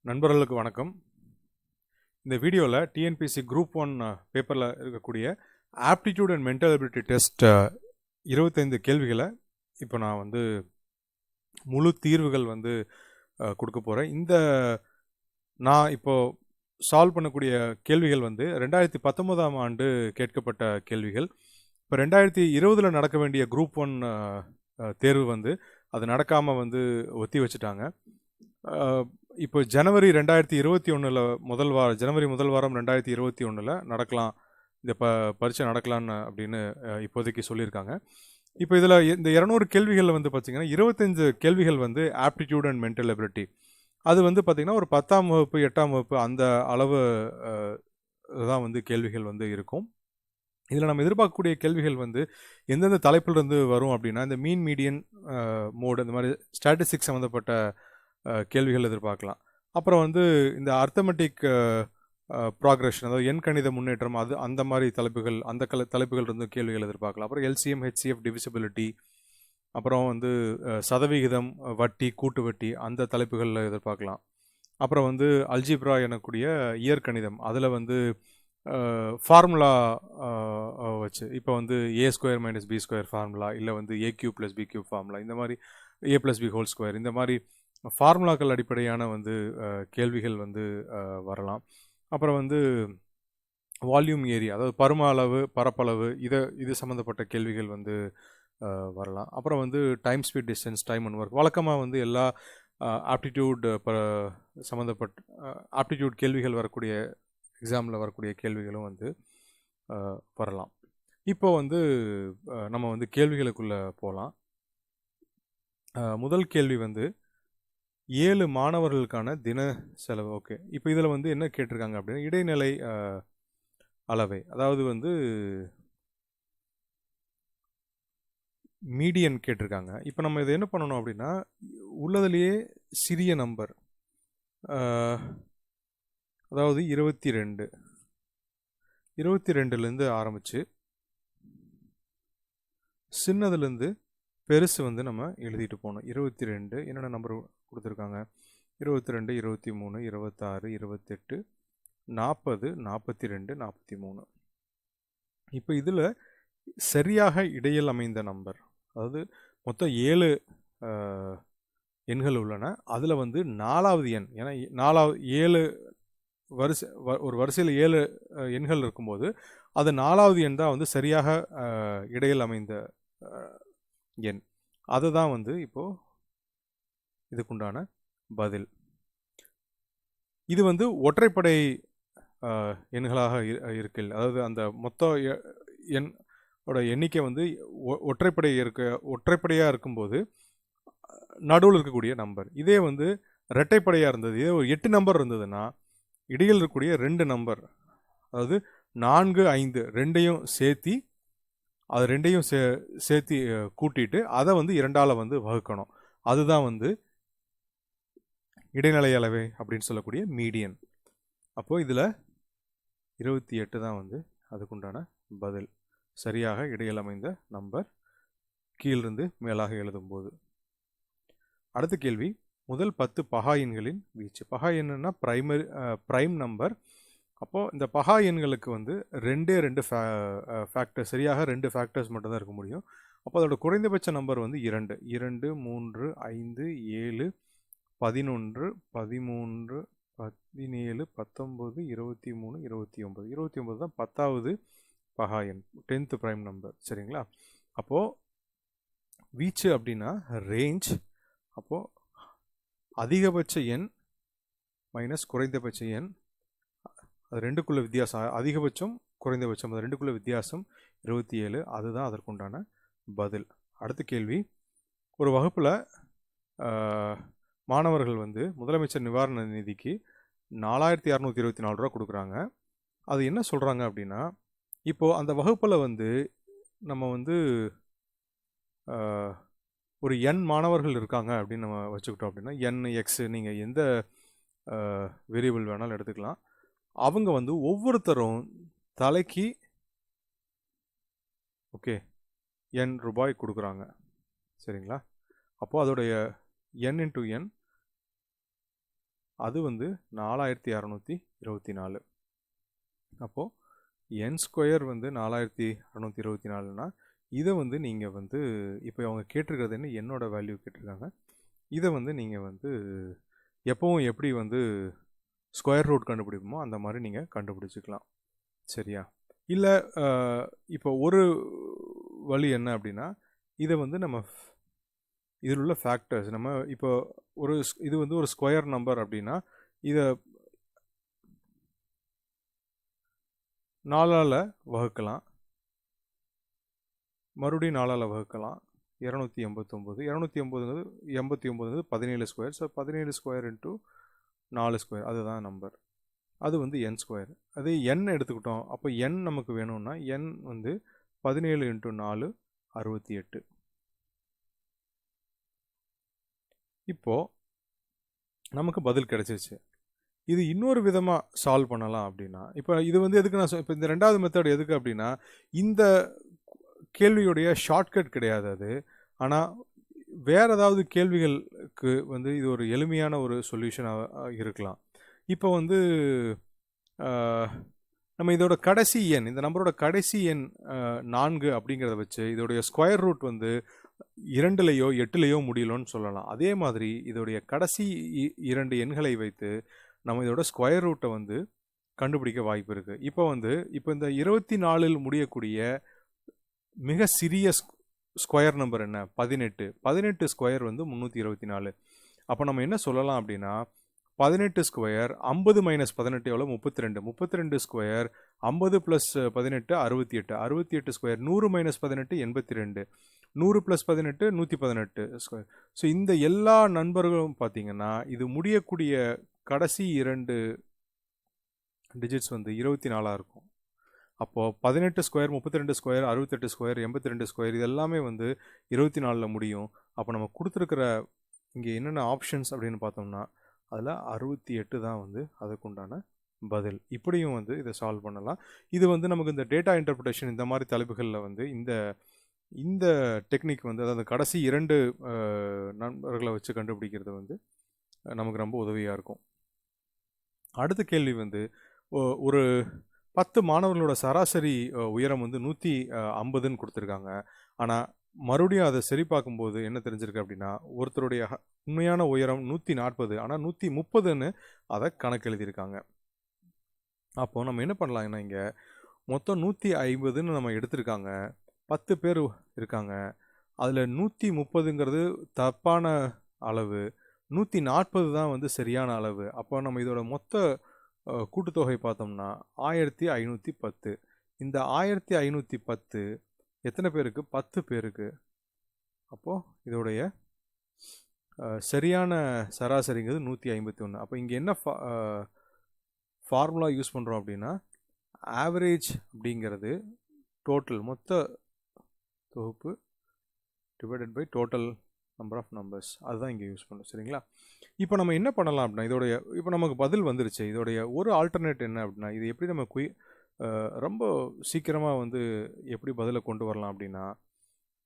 நண்பர்களுக்கு வணக்கம். இந்த வீடியோவில் டிஎன்பிஎஸ்சி குரூப் 1 பேப்பரில் இருக்கக்கூடிய aptitude and mental ability test 25 கேள்விகளை இப்போ நான் முழு தீர்வுகள் கொடுக்க போகிறேன். நான் இப்போது சால்வ் பண்ணக்கூடிய கேள்விகள் 2019ஆம் ஆண்டு கேட்கப்பட்ட கேள்விகள். இப்போ 2020 நடக்க வேண்டிய குரூப் 1 தேர்வு அது நடக்காமல் ஒத்தி வச்சுட்டாங்க. இப்போ ஜனவரி 2021 ஜனவரி முதல் வாரம் 2021 நடக்கலாம், இந்த பரீட்சை நடக்கலான்னு அப்படின்னு இப்போதைக்கு சொல்லியிருக்காங்க. இப்போ இதில் இந்த 200 கேள்விகள் பார்த்தீங்கன்னா 25 கேள்விகள் ஆப்டிடியூட் அண்ட் மென்டல் எபிலிட்டி. அது பார்த்தீங்கன்னா ஒரு 10ஆம் வகுப்பு 8ஆம் வகுப்பு அந்த அளவு தான் கேள்விகள் இருக்கும். இதில் நம்ம எதிர்பார்க்கக்கூடிய கேள்விகள் எந்தெந்த தலைப்பிலிருந்து வரும் அப்படின்னா, இந்த மீன் மீடியன் மோடு, இந்த மாதிரி ஸ்டாட்டிஸ்டிக்ஸ் சம்மந்தப்பட்ட கேள்விகள் எதிர்பார்க்கலாம். அப்புறம் இந்த அர்த்தமெட்டிக் ப்ராக்ரெஷன், அதாவது எண் கணித முன்னேற்றம், அந்த மாதிரி தலைப்புகள், தலைப்புகள் கேள்விகள் எதிர்பார்க்கலாம். அப்புறம் எல்சிஎம், ஹெச்சிஎஃப், டிவிசிபிலிட்டி, அப்புறம் சதவிகிதம், வட்டி, கூட்டு வட்டி, அந்த தலைப்புகளில் எதிர்பார்க்கலாம். அப்புறம் அல்ஜிப்ரா எனக்கூடிய இயற்கணிதம், அதில் ஃபார்முலா வச்சு இப்போ A² - B² ஃபார்முலா, இல்லை A³ + B³ ஃபார்முலா, இந்த மாதிரி A + B² இந்த மாதிரி ஃபார்முலாக்கள் அடிப்படையான கேள்விகள் வரலாம். அப்புறம் வால்யூம் ஏரியா, அதாவது பரும அளவு, பரப்பளவு, இது சம்மந்தப்பட்ட கேள்விகள் வரலாம். அப்புறம் time, speed, distance, time and work. வழக்கமாக எல்லா ஆப்டிடியூட் சம்மந்தப்பட்ட ஆப்டிடியூட் கேள்விகள் வரக்கூடிய எக்ஸாமில் வரக்கூடிய கேள்விகளும் வரலாம். இப்போ நம்ம கேள்விகளுக்குள்ளே போகலாம். முதல் கேள்வி 7 மாணவர்களுக்கான தின செலவு. ஓகே, இப்போ இதில் என்ன கேட்டிருக்காங்க அப்படின்னா, இடைநிலை அளவை, அதாவது மீடியன் கேட்டிருக்காங்க. இப்போ நம்ம இதை என்ன பண்ணணும் அப்படின்னா, உள்ளதுலேயே சிறிய நம்பர், அதாவது 22லேருந்து ஆரம்பித்து சின்னதுலேருந்து பெருசு நம்ம எழுதிட்டு போகணும். 22 என்னென்ன நம்பர் கொடுத்துருக்காங்க, 22, 23, 26, 28, 40, 42, 43. இப்போ இதில் சரியாக இடையில் அமைந்த நம்பர், அதாவது மொத்தம் 7 எண்கள் உள்ளன. அதில் 4வது எண், ஏன்னா 7 ஒரு வரிசையில் 7 எண்கள் இருக்கும்போது அது 4வது எண் தான் சரியாக இடையில் அமைந்த எண். அதுதான் இப்போது இதுக்குண்டான பதில். இது ஒற்றைப்படை எண்களாக இருக்கில், அதாவது அந்த மொத்த எண்ணோட எண்ணிக்கை ஒற்றைப்படையாக இருக்கும்போது நடுவில் இருக்கக்கூடிய நம்பர். இதே இரட்டைப்படையாக இருந்தது, இதே ஒரு 8 நம்பர் இருந்ததுன்னா இடையில் இருக்கக்கூடிய 2 நம்பர், அதாவது 4, 5 ரெண்டையும் சேர்த்து கூட்டிட்டு அதை 2ஆல் வகுக்கணும். அதுதான் இடைநிலை அளவை அப்படின்னு சொல்லக்கூடிய மீடியன். அப்போது இதில் 28 தான் அதுக்குண்டான பதில், சரியாக இடையில் அமைந்த நம்பர் கீழிருந்து மேலாக எழுதும்போது. அடுத்த கேள்வி, முதல் 10 பகா எண்களின் வீச்சு. பகா எண்ணுன்னா பிரைம் நம்பர். அப்போது இந்த பகா எண்களுக்கு 2 ஃபேக்டர்ஸ், சரியாக 2 ஃபேக்டர்ஸ் மட்டும்தான் இருக்க முடியும். அப்போ அதோட குறைந்தபட்ச நம்பர் 2. 2, 3, 5, 7, 11, 13, 17, 19, 23, 29. 29 தான் 10வது பகா எண், 10th பிரைம் நம்பர். சரிங்களா? அப்போது வீச்சு அப்படின்னா ரேஞ்ச். அப்போது அதிகபட்ச எண் மைனஸ் குறைந்தபட்ச எண், அது ரெண்டுக்குள்ள வித்தியாசம், அதிகபட்சம் குறைந்தபட்சம், அது ரெண்டுக்குள்ள வித்தியாசம் 27. அதுதான் அதற்குண்டான பதில். அடுத்த கேள்வி, ஒரு வகுப்பில் மாணவர்கள் முதலமைச்சர் நிவாரண நிதிக்கு 4224 ரூபா கொடுக்குறாங்க. அது என்ன சொல்கிறாங்க அப்படின்னா, இப்போது அந்த வகுப்பில் நம்ம ஒரு n மாணவர்கள் இருக்காங்க அப்படின்னு நம்ம வச்சுக்கிட்டோம் அப்படின்னா, n, x, நீங்கள் எந்த வேரியபிள் வேணாலும் எடுத்துக்கலாம். அவங்க ஒவ்வொருத்தரும் தலைக்கு n ரூபாய் கொடுக்குறாங்க. சரிங்களா? அப்போது அதோடைய n × n அது வந்து 4624. அப்போது என் ஸ்கொயர் வந்து 4624னா இதை வந்து நீங்கள் வந்து இப்போ அவங்க கேட்டிருக்கிறது என்ன, என்னோட வேல்யூ கேட்டிருக்காங்க. இதை வந்து நீங்கள் வந்து எப்பவும் எப்படி வந்து ஸ்கொயர் ரூட் கண்டுபிடிப்போமோ அந்த மாதிரி நீங்கள் கண்டுபிடிச்சிக்கலாம். சரியா? இல்லை இப்போ ஒரு வழி என்ன அப்படின்னா, இதை வந்து நம்ம இதில் உள்ள ஃபேக்டர்ஸ் நம்ம இப்போ இது வந்து ஒரு ஸ்கொயர் நம்பர் அப்படின்னா இதை 4ஆல் வகுக்கலாம், மறுபடியும் 4ஆல் வகுக்கலாம். 289 17 square. So 17 square into 4 square, அதுதான் நம்பர். அது வந்து என் ஸ்கொயர். அதே என் எடுத்துக்கிட்டோம், அப்போ என் நமக்கு வேணும்னா என் வந்து 17 இன்ட்டு 4 68. இப்போது நமக்கு பதில் கிடச்சிருச்சு. இது இன்னொரு விதமாக சால்வ் பண்ணலாம் அப்படின்னா, இப்போ இது வந்து எதுக்கு நான் இப்போ இந்த ரெண்டாவது மெத்தட் எதுக்கு அப்படின்னா, இந்த கேள்வியுடைய ஷார்ட்கட் கிடையாது அது. ஆனால் வேறு ஏதாவது கேள்விகளுக்கு வந்து இது ஒரு எளிமையான ஒரு சொல்யூஷனாக இருக்கலாம். இப்போ வந்து நம்ம இதோட கடைசி எண், இந்த நம்பரோட கடைசி எண் 4 அப்படிங்கிறத வச்சு இதோடைய ஸ்கொயர் ரூட் வந்து 2லையோ 8லையோ முடியலன்னு சொல்லலாம். அதே மாதிரி இதோடைய கடைசி 2 எண்களை வைத்து நம்ம இதோட ஸ்கொயர் ரூட்டை வந்து கண்டுபிடிக்க வாய்ப்பு இருக்குது. இப்போ இந்த 24 முடியக்கூடிய மிக சிறிய ஸ்கொயர் நம்பர் என்ன? 18. 18 ஸ்கொயர் வந்து 324. அப்போ நம்ம என்ன சொல்லலாம் அப்படின்னா, 18 ஸ்கொயர் 50 மைனஸ் 18 எவ்வளோ? 32. 32 square 50 plus 18 68. 68 square 100 minus 18 82. 100 plus 18 118 square. So இந்த எல்லா நண்பர்களும் பார்த்தீங்கன்னா இது முடியக்கூடிய கடைசி 2 டிஜிட்ஸ் வந்து 24 இருக்கும். அப்போது 18 ஸ்கொயர் 32 ஸ்கொயர் 68 ஸ்கொயர் 82 ஸ்கொயர் இது எல்லாமே வந்து 24 முடியும். அப்போ நம்ம கொடுத்துருக்கிற இங்கே என்னென்ன ஆப்ஷன்ஸ் அப்படின்னு பார்த்தோம்னா அதில் 68 தான் வந்து அதுக்குண்டான பதில். இப்படியும் வந்து இதை சால்வ் பண்ணலாம். இது வந்து நமக்கு இந்த டேட்டா இன்டர்பிரேஷன் இந்த மாதிரி தலைப்புகளில் வந்து இந்த டெக்னிக் வந்து அதாவது கடைசி 2 நண்பர்களை வச்சு கண்டுபிடிக்கிறது வந்து நமக்கு ரொம்ப உதவியாக இருக்கும். அடுத்த கேள்வி வந்து ஒரு 10 மாணவர்களோட சராசரி உயரம் வந்து 150ன்னு கொடுத்துருக்காங்க. ஆனால் மறுபடியும் அதை சரி பார்க்கும்போது என்ன தெரிஞ்சிருக்கு அப்படின்னா, ஒருத்தருடைய உண்மையான உயரம் 140, ஆனால் 130ன்னு அதை கணக்கு எழுதியிருக்காங்க. அப்போது நம்ம என்ன பண்ணலாங்கன்னா, இங்கே மொத்தம் 150ன்னு நம்ம எடுத்திருக்காங்க, 10 பேர் இருக்காங்க, அதில் 130ங்கிறது தப்பான அளவு, 140 தான் வந்து சரியான அளவு. அப்போ நம்ம இதோட மொத்த கூட்டுத்தொகை பார்த்தோம்னா 1510. இந்த 1510 எத்தனை பேருக்கு? 10 பேருக்கு. அப்போது இதோடைய சரியான சராசரிங்கிறது 151. அப்போ இங்கே என்ன ஃபார்முலா யூஸ் பண்ணுறோம் அப்படின்னா, ஆவரேஜ் அப்படிங்கிறது டோட்டல் மொத்த தொகுப்பு divided by total number of numbers, அதுதான் இங்கே யூஸ் பண்ணணும். சரிங்களா? இப்போ நம்ம என்ன பண்ணலாம் அப்படின்னா, இப்போ நமக்கு பதில் வந்துருச்சு. இதோடைய ஒரு ஆல்டர்னேட் என்ன அப்படின்னா, இது எப்படி நம்ம ரொம்ப சீக்கிரமாக வந்து எப்படி பதிலை கொண்டு வரலாம் அப்படின்னா,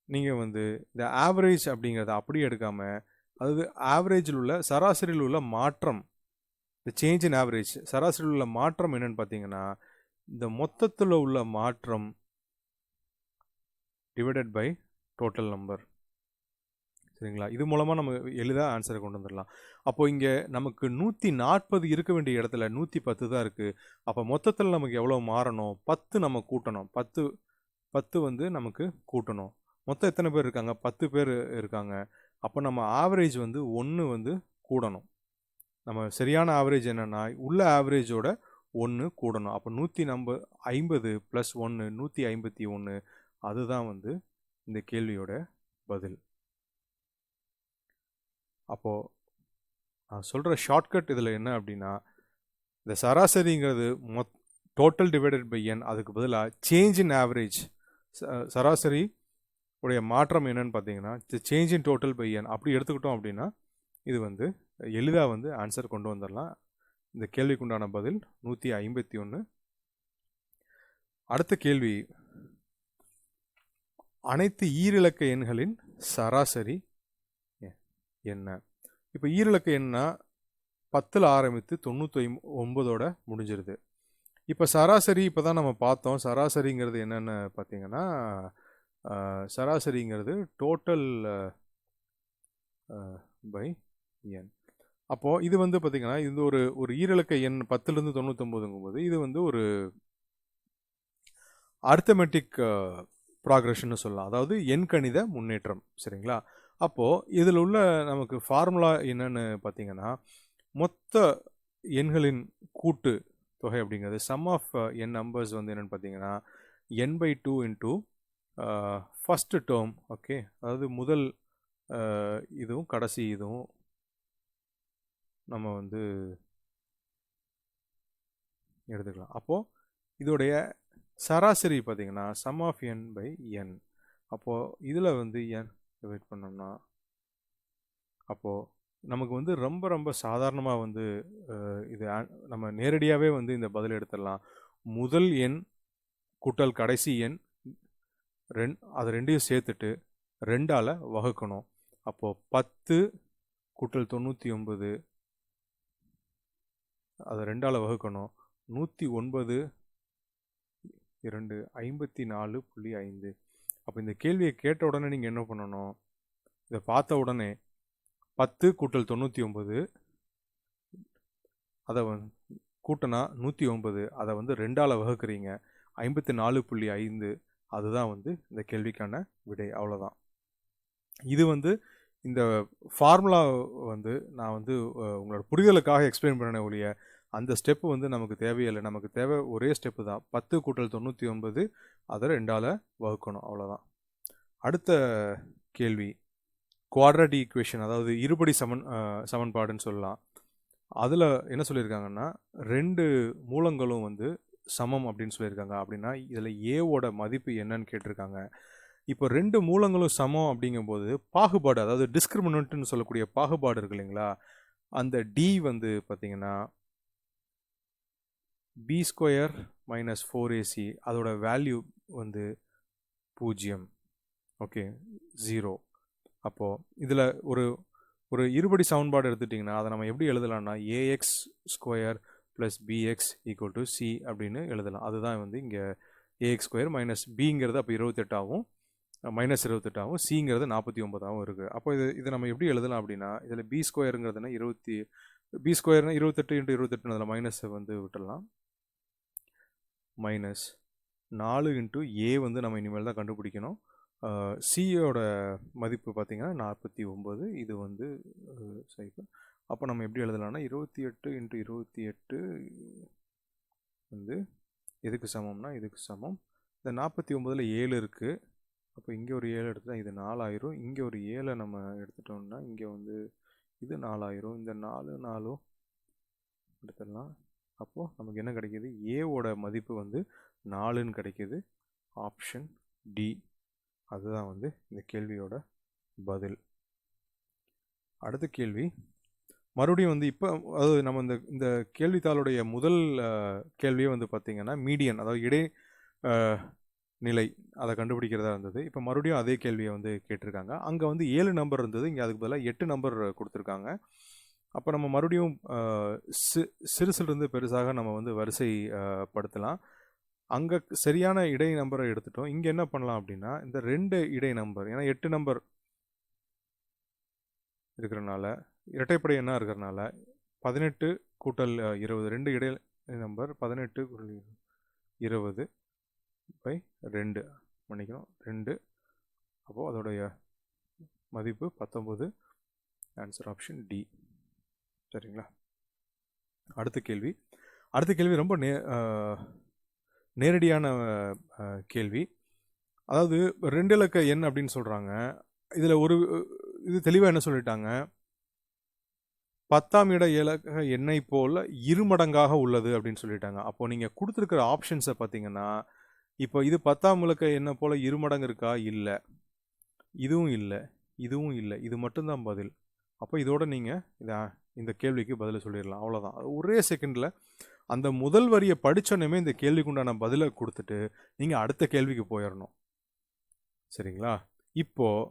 நீங்கள் வந்து இந்த ஆவரேஜ் அப்படிங்கிறத அப்படியே எடுக்காமல், அதாவது ஆவரேஜில் உள்ள சராசரியில் உள்ள மாற்றம், இந்த சேஞ்ச் இன் ஆவரேஜ் சராசரியில் உள்ள மாற்றம் என்னன்னு பார்த்தீங்கன்னா, இந்த மொத்தத்தில் உள்ள மாற்றம் டிவைடட் பை டோட்டல் நம்பர். சரிங்களா? இது மூலமாக நம்ம எளிதாக ஆன்சரை கொண்டு வந்துடலாம். அப்போது இங்கே நமக்கு 140 இருக்க வேண்டிய இடத்துல 110 தான் இருக்குது. அப்போ மொத்தத்தில் நமக்கு எவ்வளோ மாறணும்? 10 நம்ம கூட்டணும். 10 வந்து நமக்கு கூட்டணும். மொத்தம் எத்தனை பேர் இருக்காங்க? 10 பேர் இருக்காங்க. அப்போ நம்ம ஆவரேஜ் வந்து 1 வந்து கூடணும். நம்ம சரியான ஆவரேஜ் என்னென்னா உள்ள ஆவரேஜோட 1 கூடணும். அப்போ 150 ப்ளஸ் 1 151, அதுதான் வந்து இந்த கேள்வியோட பதில். அப்போது நான் சொல்கிற ஷார்ட்கட் இதில் என்ன அப்படின்னா, இந்த சராசரிங்கிறது டோட்டல் டிவைடட் பை என், அதுக்கு பதிலாக சேஞ்ச் இன் ஆவரேஜ், சராசரி உடைய மாற்றம் என்னன்னு பார்த்தீங்கன்னா சேஞ்ச் இன் டோட்டல் பை என் அப்படி எடுத்துக்கிட்டோம் அப்படின்னா இது வந்து எளிதாக வந்து ஆன்சர் கொண்டு வந்துடலாம். இந்த கேள்விக்குண்டான பதில் 151. அடுத்த கேள்வி, அனைத்து ஈரிலக்க எண்களின் சராசரி என்ன? இப்போ ஈரிலக்க எண்ணா 10ல் ஆரம்பித்து 99ஓட முடிஞ்சிருது. இப்போ சராசரி இப்போ தான் நம்ம பார்த்தோம். சராசரிங்கிறது என்னென்னு பார்த்தீங்கன்னா, சராசரிங்கிறது டோட்டல் பை என். அப்போது இது வந்து பார்த்திங்கன்னா, இது ஒரு ஈரிலக்க எண் 10லேருந்து 99ங்கும்போது இது வந்து ஒரு அரித்தமெட்டிக் ப்ராக்ரெஷன்னு சொல்லலாம். அதாவது எண்கணித முன்னேற்றம். சரிங்களா? அப்போது இதில் உள்ள நமக்கு ஃபார்முலா என்னன்னு பார்த்தீங்கன்னா, மொத்த எண்களின் கூட்டு தொகை அப்படிங்கிறது சம் ஆஃப் என் நம்பர்ஸ் வந்து என்னென்னு பார்த்தீங்கன்னா n/2 into first term. Okay, அதாவது முதல் இதுவும் கடைசி இதுவும் நம்ம வந்து எடுத்துக்கலாம். அப்போது இதோடைய சராசரி பார்த்தீங்கன்னா சம் ஆஃப் n/n. அப்போது இதில் வந்து n டிவைட் பண்ணோம்னா அப்போது நமக்கு வந்து ரொம்ப ரொம்ப சாதாரணமாக வந்து இது நம்ம நேரடியாகவே வந்து இந்த பதில் எடுத்துடலாம். முதல் எண் கூட்டல் கடைசி எண் அது ரெண்டையும் சேர்த்துட்டு 2ஆல் வகுக்கணும். அப்போது 10 கூட்டல் 99 அதை 2ஆல் வகுக்கணும். 109 2 54.5. அப்போ இந்த கேள்வியை கேட்ட உடனே நீங்கள் என்ன பண்ணணும்? இதை பார்த்த உடனே 10 கூட்டல் 99 அதை கூட்டினா 109, அதை வந்து 2ஆல் வகுக்கிறீங்க 54.5. அதுதான் வந்து இந்த கேள்விக்கான விடை. அவ்வளோதான். இது வந்து இந்த ஃபார்முலா வந்து நான் வந்து உங்களோட புரிதலுக்காக எக்ஸ்பிளைன் பண்ண ஒழிய அந்த ஸ்டெப்பு வந்து நமக்கு தேவையில்லை. நமக்கு தேவை ஒரே ஸ்டெப்பு தான். 10 கூட்டல் 99 அதை 2ஆல் வகுக்கணும். அவ்வளோதான். அடுத்த கேள்வி குவாட்ராட்டிக் ஈக்குவேஷன், அதாவது இருபடி சமன்பாடுன்னு சொல்லலாம். அதில் என்ன சொல்லியிருக்காங்கன்னா 2 மூலங்களும் வந்து சமம் அப்படின்னு சொல்லியிருக்காங்க. அப்படின்னா இதில் ஏவோட மதிப்பு என்னன்னு கேட்டிருக்காங்க. இப்போ 2 மூலங்களும் சமம் அப்படிங்கும்போது பாகுபாடு, அதாவது டிஸ்கிரிமினன்ட்னு சொல்லக்கூடிய பாகுபாடு இருக்கு இல்லைங்களா, அந்த டி வந்து பார்த்தீங்கன்னா b² - 4ac அதோட வேல்யூ வந்து 0. ஓகே, 0. அப்போது இதில் ஒரு இருபடி சமன்பாடு எடுத்துட்டிங்கன்னா அதை நம்ம எப்படி எழுதலாம்னா ax² + bx = c அப்படின்னு எழுதலாம். அதுதான் வந்து இங்கே ax² - bங்கிறது அப்போ 28 ஆகும், -28 ஆகும், சிங்கிறது 49 ஆகும் இருக்குது. அப்போ இதை நம்ம எப்படி எழுதலாம் அப்படின்னா, இதில் b²ங்கிறதுனா b²னா 28 × 28 அதில் மைனஸை வந்து விட்டுடலாம். -4 × a வந்து நம்ம இனிமேல் தான் கண்டுபிடிக்கணும். சியோட மதிப்பு பார்த்திங்கன்னா 49. இது வந்து சைக்கிள். அப்போ நம்ம எப்படி எழுதலாம்னா 28 × 28 வந்து எதுக்கு சமம்னா இதுக்கு சமம். இந்த 49ல் 7 இருக்குது. அப்போ இங்கே ஒரு 7 எடுத்துட்டா இது 4 ஆயிரும். இங்கே ஒரு 7 நம்ம எடுத்துட்டோம்னா இங்கே வந்து இது 4 ஆயிரும். இந்த 4 எடுத்துடலாம். அப்போது நமக்கு என்ன கிடைக்கிது? ஏவோட மதிப்பு வந்து 4ன்னு கிடைக்கிது. Option D. அதுதான் வந்து இந்த கேள்வியோட பதில். அடுத்த கேள்வி மறுபடியும் வந்து இப்போ அதாவது நம்ம இந்த கேள்வித்தாளுடைய முதல் கேள்வியே வந்து பார்த்திங்கன்னா மீடியன், அதாவது இடை நிலை, அதை கண்டுபிடிக்கிறதா இருந்தது. இப்போ மறுபடியும் அதே கேள்வியை வந்து கேட்டிருக்காங்க. அங்கே வந்து 7 நம்பர் இருந்தது, இங்கே அதுக்கு பதிலாக 8 நம்பர் கொடுத்துருக்காங்க. அப்போ நம்ம மறுபடியும் சிறுசிலிருந்து பெருசாக நம்ம வந்து வரிசைப்படுத்தலாம். அங்கே சரியான இடை நம்பரை எடுத்துட்டோம். இங்கே என்ன பண்ணலாம் அப்படின்னா இந்த 2 இடை நம்பர், ஏன்னா 8 நம்பர் இருக்கிறனால இரட்டைப்படை எண்ணாக இருக்கிறனால 18 கூட்டல் 20 2 இடை நம்பர் 18 20 / 2 மன்னிக்கணும் 2. அப்போது அதோடைய மதிப்பு 19. Answer option D. சரிங்களா? அடுத்த கேள்வி ரொம்ப நேரடியான கேள்வி. அதாவது 2 இலக்க எண் அப்படின்னு சொல்கிறாங்க. இதில் இது தெளிவாக என்ன சொல்லிட்டாங்க, 10ஆம் இட இலக்க எண்ணை போல் இருமடங்காக உள்ளது அப்படின்னு சொல்லிட்டாங்க. அப்போது நீங்கள் கொடுத்துருக்கிற ஆப்ஷன்ஸை பார்த்தீங்கன்னா இப்போ இது 10ஆம் இலக்க எண்ணை போல் இருமடங்கு இருக்கா? இல்லை, இதுவும் இல்லை, இதுவும் இல்லை, இது மட்டும்தான் பதில். அப்போ இதோட நீங்கள் இந்த கேள்விக்கு பதில் சொல்லிடலாம். அவ்வளோதான். ஒரே செகண்டில் அந்த முதல் வரியை படித்தோன்னே இந்த கேள்விக்குண்டான பதிலை கொடுத்துட்டு நீங்கள் அடுத்த கேள்விக்கு போயிடணும். சரிங்களா? இப்போது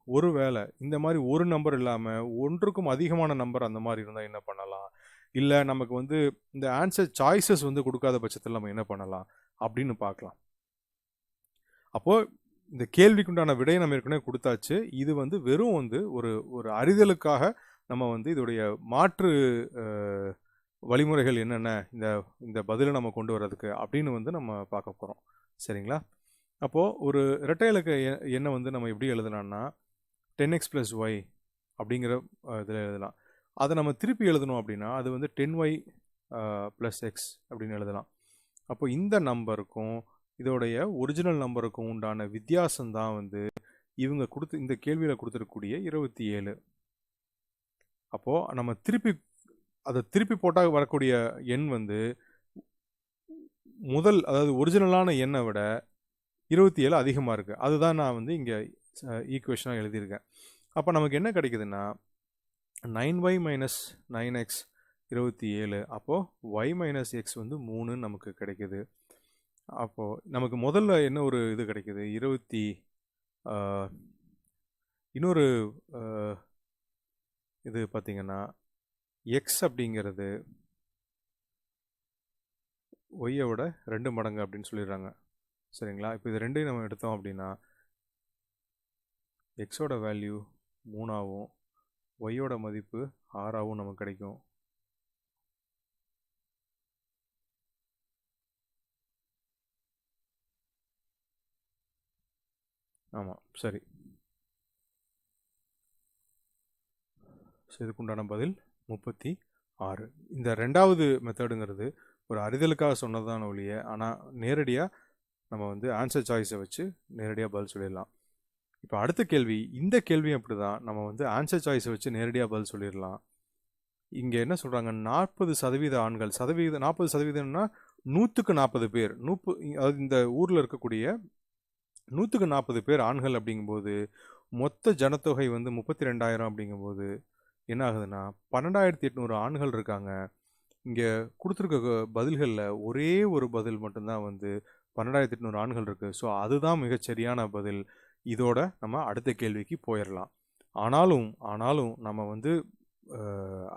ஒருவேளை இந்த மாதிரி ஒரு நம்பர் இல்லாமல் ஒன்றுக்கும் அதிகமான நம்பர் அந்த மாதிரி இருந்தால் என்ன பண்ணலாம், இல்லை நமக்கு வந்து இந்த ஆன்சர் சாய்ஸஸ் வந்து கொடுக்காத பட்சத்தில் நம்ம என்ன பண்ணலாம் அப்படின்னு பார்க்கலாம். அப்போது இந்த கேள்விக்குண்டான விடையை நம்ம ஏற்கனவே கொடுத்தாச்சு. இது வந்து வெறும் வந்து ஒரு ஒரு அறிதலுக்காக நம்ம வந்து இதோடைய மாற்று வழிமுறைகள் என்னென்ன இந்த இந்த பதிலை நம்ம கொண்டு வர்றதுக்கு அப்படின்னு வந்து நம்ம பார்க்க போகிறோம். சரிங்களா? அப்போது ஒரு இரட்டை இலக்க எண்ணை வந்து நம்ம எப்படி எழுதலாம்னா 10x + y அப்படிங்கிற இதில் எழுதலாம். அதை நம்ம திருப்பி எழுதணும் அப்படின்னா அது வந்து 10y + x அப்படின்னு எழுதலாம். அப்போ இந்த நம்பருக்கும் இதோடைய ஒரிஜினல் நம்பருக்கும் உண்டான வித்தியாசம் தான் வந்து இவங்க இந்த கேள்வியில் கொடுத்துருக்கக்கூடிய 27. அப்போது நம்ம அதை திருப்பி போட்டால் வரக்கூடிய எண் வந்து அதாவது ஒரிஜினலான எண்ணை விட 27 அதிகமாக இருக்குது. அதுதான் நான் வந்து இங்கே ஈக்குவேஷனாக எழுதியிருக்கேன். அப்போ நமக்கு என்ன கிடைக்குதுன்னா 9y - 9x 27. அப்போது y - x வந்து 3 நமக்கு கிடைக்குது. அப்போது நமக்கு முதல்ல என்ன ஒரு இது கிடைக்குது, இன்னொரு இது பார்த்திங்கன்னா எக்ஸ் அப்படிங்கிறது ஒய்யை விட 2 மடங்கு அப்படின்னு சொல்லிடுறாங்க. சரிங்களா? இப்போ இது ரெண்டையும் நம்ம எடுத்தோம் அப்படின்னா எக்ஸோட வேல்யூ 3ஆகவும் ஒய்யோட மதிப்பு 6ஆகவும் நமக்கு கிடைக்கும். ஆமாம், சரி. ஸோ இதுக்குண்டான பதில் 36. இந்த ரெண்டாவது மெத்தடுங்கிறது ஒரு அறிதலுக்காக சொன்னதான ஒழிய, ஆனால் நேரடியாக நம்ம வந்து ஆன்சர் சாய்ஸை வச்சு நேரடியாக பதில் சொல்லிடலாம். இப்போ அடுத்த கேள்வி, இந்த கேள்வியும் அப்படி தான். நம்ம வந்து ஆன்சர் சாய்ஸை வச்சு நேரடியாக பதில் சொல்லிடலாம். இங்கே என்ன சொல்கிறாங்க, 40% ஆண்கள் 40%ன்னா 100க்கு 40 பேர், அதாவது இந்த ஊரில் இருக்கக்கூடிய 100க்கு 40 பேர் ஆண்கள் அப்படிங்கும்போது மொத்த ஜனத்தொகை வந்து 32,000 அப்படிங்கும்போது என்ன ஆகுதுன்னா 12,800 ஆண்கள் இருக்காங்க. இங்கே கொடுத்துருக்க பதில்களில் ஒரே ஒரு பதில் மட்டும்தான் வந்து 12,800 ஆண்கள் இருக்குது. ஸோ அதுதான் மிகச்சரியான பதில். இதோட நம்ம அடுத்த கேள்விக்கு போயிடலாம். ஆனாலும் நம்ம வந்து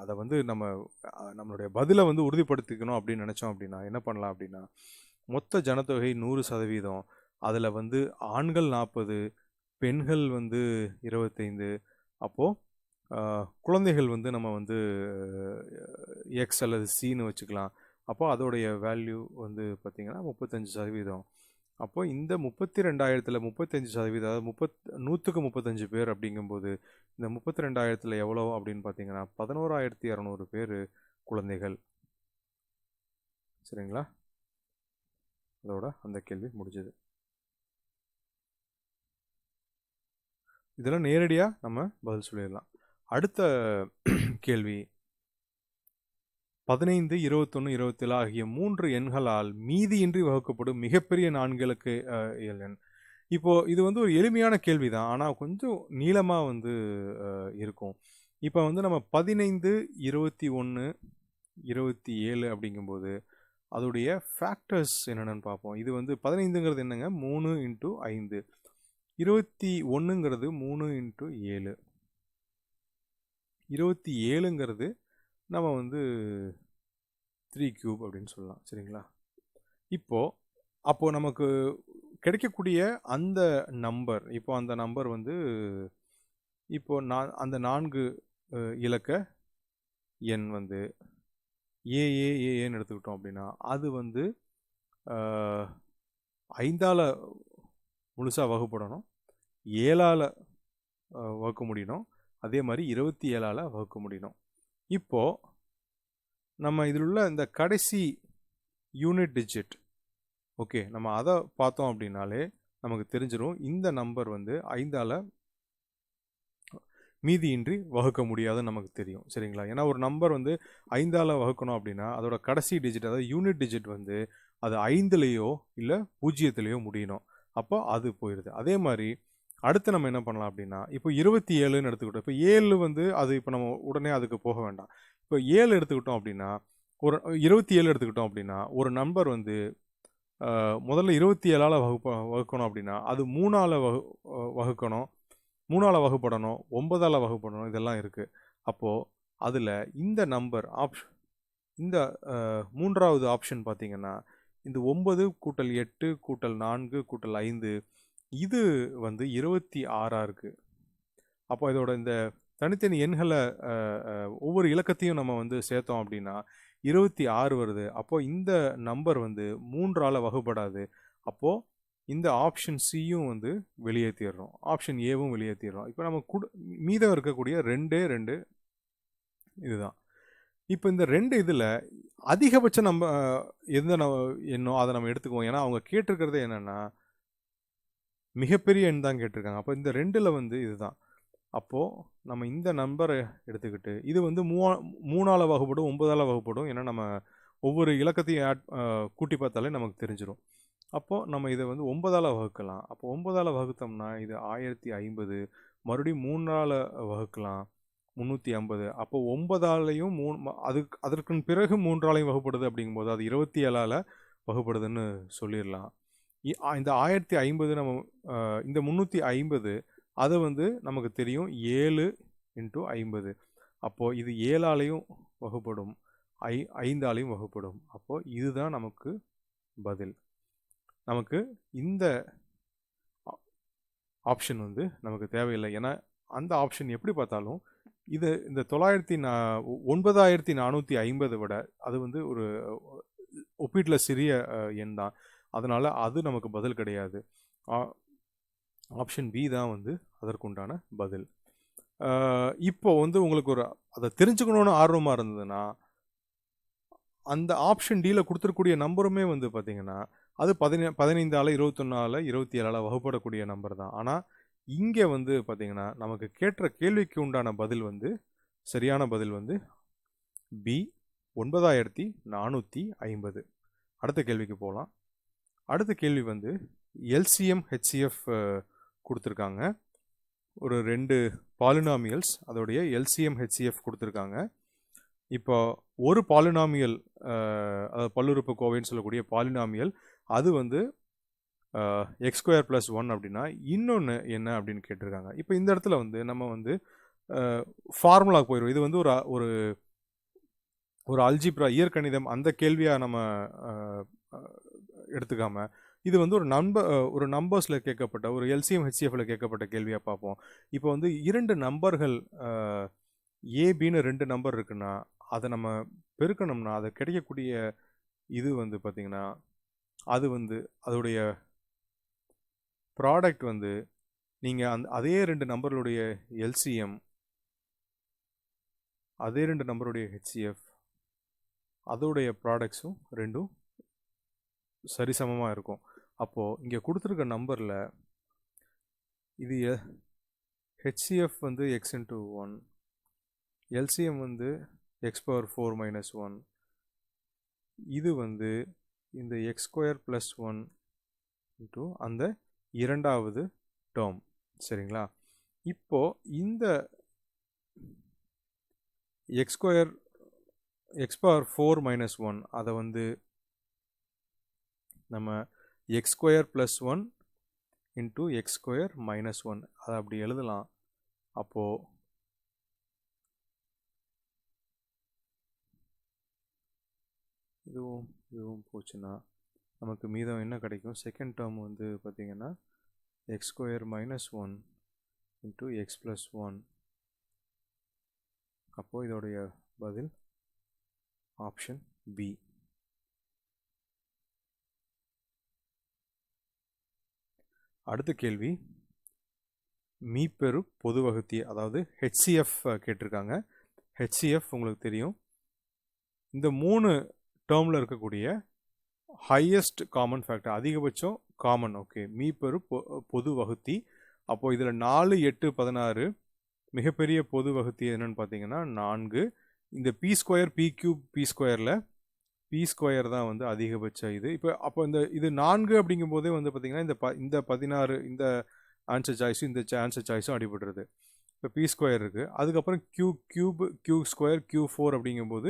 அதை வந்து நம்மளுடைய பதிலை வந்து உறுதிப்படுத்திக்கணும் அப்படின்னு நினச்சோம் அப்படின்னா என்ன பண்ணலாம் அப்படின்னா, மொத்த ஜனத்தொகை 100%, அதில் வந்து ஆண்கள் 40, பெண்கள் வந்து 25, அப்போது குழந்தைகள் வந்து நம்ம வந்து எக்ஸ் அல்லது சின்னு வச்சுக்கலாம். அப்போது அதோடைய வேல்யூ வந்து பார்த்திங்கன்னா 35%. அப்போது இந்த 32,000ல் 35%, அதாவது 100க்கு 35 பேர் அப்படிங்கும்போது இந்த 32,000ல் எவ்வளோ அப்படின்னு பார்த்தீங்கன்னா 11,200 பேர் குழந்தைகள். சரிங்களா? அதோட அந்த கேள்வி முடிஞ்சது. இதெல்லாம் நேரடியாக நம்ம பதில் சொல்லிடலாம். அடுத்த கேள்வி, 15, 21, 27 ஆகிய 3 எண்களால் மீதியின்றி வகுக்கப்படும் மிகப்பெரிய 4 இலக்க எண். இப்போது இது வந்து ஒரு எளிமையான கேள்வி தான், ஆனால் கொஞ்சம் நீளமாக வந்து இருக்கும். இப்போ வந்து நம்ம 15, 21, 27 அப்படிங்கும்போது அதோடைய ஃபேக்டர்ஸ் என்னென்னு பார்ப்போம். இது வந்து 15ங்கிறது என்னங்க, 3 × 5. 21ங்கிறது 3 × 7. 27ங்கிறது நம்ம வந்து 3³ அப்படின்னு சொல்லலாம். சரிங்களா? அப்போது நமக்கு கிடைக்கக்கூடிய அந்த நம்பர் வந்து அந்த 4 இலக்க எண் வந்து ஏஏன்னு எடுத்துக்கிட்டோம் அப்படின்னா அது வந்து 5ஆல் முழுசாக வகுப்படணும், 7ஆல் வகுக்க முடியணும், அதே மாதிரி 27ஆல் வகுக்க முடியணும். இப்போது நம்ம இதில் உள்ள இந்த கடைசி யூனிட் டிஜிட், ஓகே, நம்ம அதை பார்த்தோம் அப்படின்னாலே நமக்கு தெரிஞ்சிடும் இந்த நம்பர் வந்து 5ஆல் மீதியின்றி வகுக்க முடியாதுன்னு நமக்கு தெரியும். சரிங்களா? ஏன்னா ஒரு நம்பர் வந்து 5ஆல் வகுக்கணும் அப்படின்னா அதோட கடைசி டிஜிட், அதாவது யூனிட் டிஜிட் வந்து அது 5லேயோ இல்லை 0லேயோ முடியணும். அப்போ அது போயிடுது. அதே மாதிரி அடுத்து நம்ம என்ன பண்ணலாம் அப்படின்னா, இப்போ 27ன்னு எடுத்துக்கிட்டோம். இப்போ 7 வந்து அது இப்போ நம்ம உடனே அதுக்கு போக வேண்டாம். இப்போ 7 எடுத்துக்கிட்டோம் அப்படின்னா, ஒரு 27 எடுத்துக்கிட்டோம் அப்படின்னா ஒரு நம்பர் வந்து முதல்ல 27ஆல் வகுக்கணும் அப்படின்னா அது 3ஆல் வகுக்கணும். 3ஆல் வகுப்படணும், 9ஆல் வகுப்படணும், இதெல்லாம் இருக்குது. அப்போது அதில் இந்த நம்பர் இந்த 3வது ஆப்ஷன் பார்த்தீங்கன்னா, இந்த 9 கூட்டல் 8 கூட்டல் 4 கூட்டல் 5 இது வந்து 26ஆ இருக்குது. அப்போ இதோட இந்த தனித்தனி எண்களை ஒவ்வொரு இலக்கத்தையும் நம்ம வந்து சேர்த்தோம் அப்படின்னா 26 வருது. அப்போது இந்த நம்பர் வந்து 3ஆல் வகுப்படாது. அப்போது இந்த ஆப்ஷன் சியும் வந்து வெளியேற்றிடுறோம், ஆப்ஷன் ஏவும் வெளியேற்றிடுறோம். இப்போ நம்ம மீதம் இருக்கக்கூடிய 2 இதுதான். இப்போ இந்த 2 இதில் அதிகபட்சம் நம்ம எந்த எண்ணோ அதை நம்ம எடுத்துக்குவோம். ஏன்னா அவங்க கேட்டிருக்கிறது என்னென்னா மிகப்பெரிய எண் தான் கேட்டிருக்காங்க. அப்போ இந்த 2ல் வந்து இதுதான். அப்போது நம்ம இந்த நம்பரை எடுத்துக்கிட்டு இது வந்து 3ஆல் வகுப்படும், 9ஆல் வகுப்படும். ஏன்னா நம்ம ஒவ்வொரு இலக்கத்தையும் கூட்டி பார்த்தாலே நமக்கு தெரிஞ்சிடும். அப்போது நம்ம இதை வந்து 9ஆல் வகுக்கலாம். அப்போ 9ஆல் வகுத்தோம்னா இது 1050. மறுபடியும் 3ஆல் வகுக்கலாம், 350. அப்போ 9ஆலையும் அதற்கு பிறகு 3ஆலையும் வகுப்படுது. அப்படிங்கும்போது அது 27ஆல் வகுப்படுதுன்னு சொல்லிடலாம். இந்த 1050 நம்ம இந்த 350 அது வந்து நமக்கு தெரியும் 7 × 50. அப்போது இது 7ஆலையும் வகுப்படும், 5ஆலையும் வகுப்படும். அப்போது இதுதான் நமக்கு பதில். நமக்கு இந்த ஆப்ஷன் வந்து நமக்கு தேவையில்லை. ஏன்னா அந்த ஆப்ஷன் எப்படி பார்த்தாலும் இது இந்த 9450 விட அது வந்து ஒரு ஒப்பீட்டில் சிறிய எண் தான். அதனால் அது நமக்கு பதில் கிடையாது. ஆப்ஷன் பி தான் வந்து அதற்குண்டான பதில். இப்போ வந்து உங்களுக்கு அதை தெரிஞ்சுக்கணுன்னு ஆர்வமாக இருந்ததுன்னா அந்த ஆப்ஷன் டியில் கொடுத்துருக்கூடிய நம்பருமே வந்து பார்த்திங்கன்னா அது 15ஆல் 21ஆல் 27ஆல் வகுப்படக்கூடிய நம்பர் தான். ஆனால் இங்கே வந்து பார்த்திங்கன்னா நமக்கு கேட்ட கேள்விக்கு உண்டான பதில் வந்து சரியான பதில் வந்து பி 9450. அடுத்த கேள்விக்கு போகலாம். அடுத்த கேள்வி வந்து எல்சிஎம் ஹெச்சிஎஃப் கொடுத்துருக்காங்க. ஒரு 2 பாலினாமியல்ஸ், அதோடைய எல்சிஎம் ஹெச்சிஎஃப் கொடுத்துருக்காங்க. இப்போ ஒரு பாலினாமியல், அதாவது பல்லுறுப்புக்கோவைன்னு சொல்லக்கூடிய பாலினாமியல், அது வந்து x² + 1 அப்படின்னா இன்னொன்று என்ன அப்படின்னு கேட்டிருக்காங்க. இப்போ இந்த இடத்துல வந்து நம்ம வந்து ஃபார்முலாவுக்கு போயிடும். இது வந்து ஒரு அல்ஜிப்ரா, இயற்கணிதம் அந்த கேள்வியாக நம்ம எடுத்துக்காமல் இது வந்து ஒரு நம்பர்ஸில் கேட்கப்பட்ட, ஒரு எல்சிஎம் ஹெச்சிஎஃப்ல கேட்கப்பட்ட கேள்வியாக பார்ப்போம். இப்போ வந்து 2 நம்பர்கள் ஏபின்னு 2 நம்பர் இருக்குன்னா அதை நம்ம பெருக்கணும்னா அதை கிடைக்கக்கூடிய இது வந்து பார்த்திங்கன்னா அது வந்து அதோடைய ப்ராடக்ட் வந்து நீங்கள் அதே 2 நம்பர்களுடைய எல்சிஎம், அதே 2 நம்பருடைய ஹெச்சிஎஃப், அதோடைய ப்ராடக்ட்ஸும் ரெண்டும் சரிசமமாக இருக்கும். அப்போது இங்கே கொடுத்துருக்க நம்பரில் இது ஹெச்சிஎஃப் வந்து x × 1, எல்சிஎம் வந்து x⁴ - 1, இது வந்து இந்த x² + 1 × அந்த இரண்டாவது டேர்ம். சரிங்களா? இப்போது இந்த x⁴ - 1 அதை வந்து நம்ம x² + 1 × x² - 1 அதை அப்படி எழுதலாம். அப்போது இதுவும் போச்சுன்னா நமக்கு மீதம் என்ன கிடைக்கும்? செகண்ட் டேர்ம் வந்து பார்த்திங்கன்னா x² - 1 × x + 1. அப்போது இதோடைய பதில் ஆப்ஷன் பி. அடுத்த கேள்வி மீப்பெரு பொது வகுத்தி, அதாவது ஹெச்சிஎஃப் கேட்டிருக்காங்க. ஹெச்சிஎஃப் உங்களுக்கு தெரியும், இந்த 3 டேர்மில் இருக்கக்கூடிய ஹையஸ்ட் காமன் ஃபேக்டர், அதிகபட்சம் காமன். ஓகே, மீப்பெரு பொது வகுத்தி. அப்போது இதில் 4, 8, 16 மிகப்பெரிய பொது வகுத்தி என்னன்னு பார்த்தீங்கன்னா 4. இந்த p², p³, p²ல் p² தான் வந்து அதிகபட்ச இது. அப்போ இது 4 அப்படிங்கும்போதே வந்து பார்த்திங்கன்னா இந்த 16 இந்த ஆன்சர் சாய்ஸும் இந்த ஆன்சர் சாய்ஸும் அடிபடுறது. இப்போ p² இருக்குது, அதுக்கப்புறம் q³ q² q4 அப்படிங்கும்போது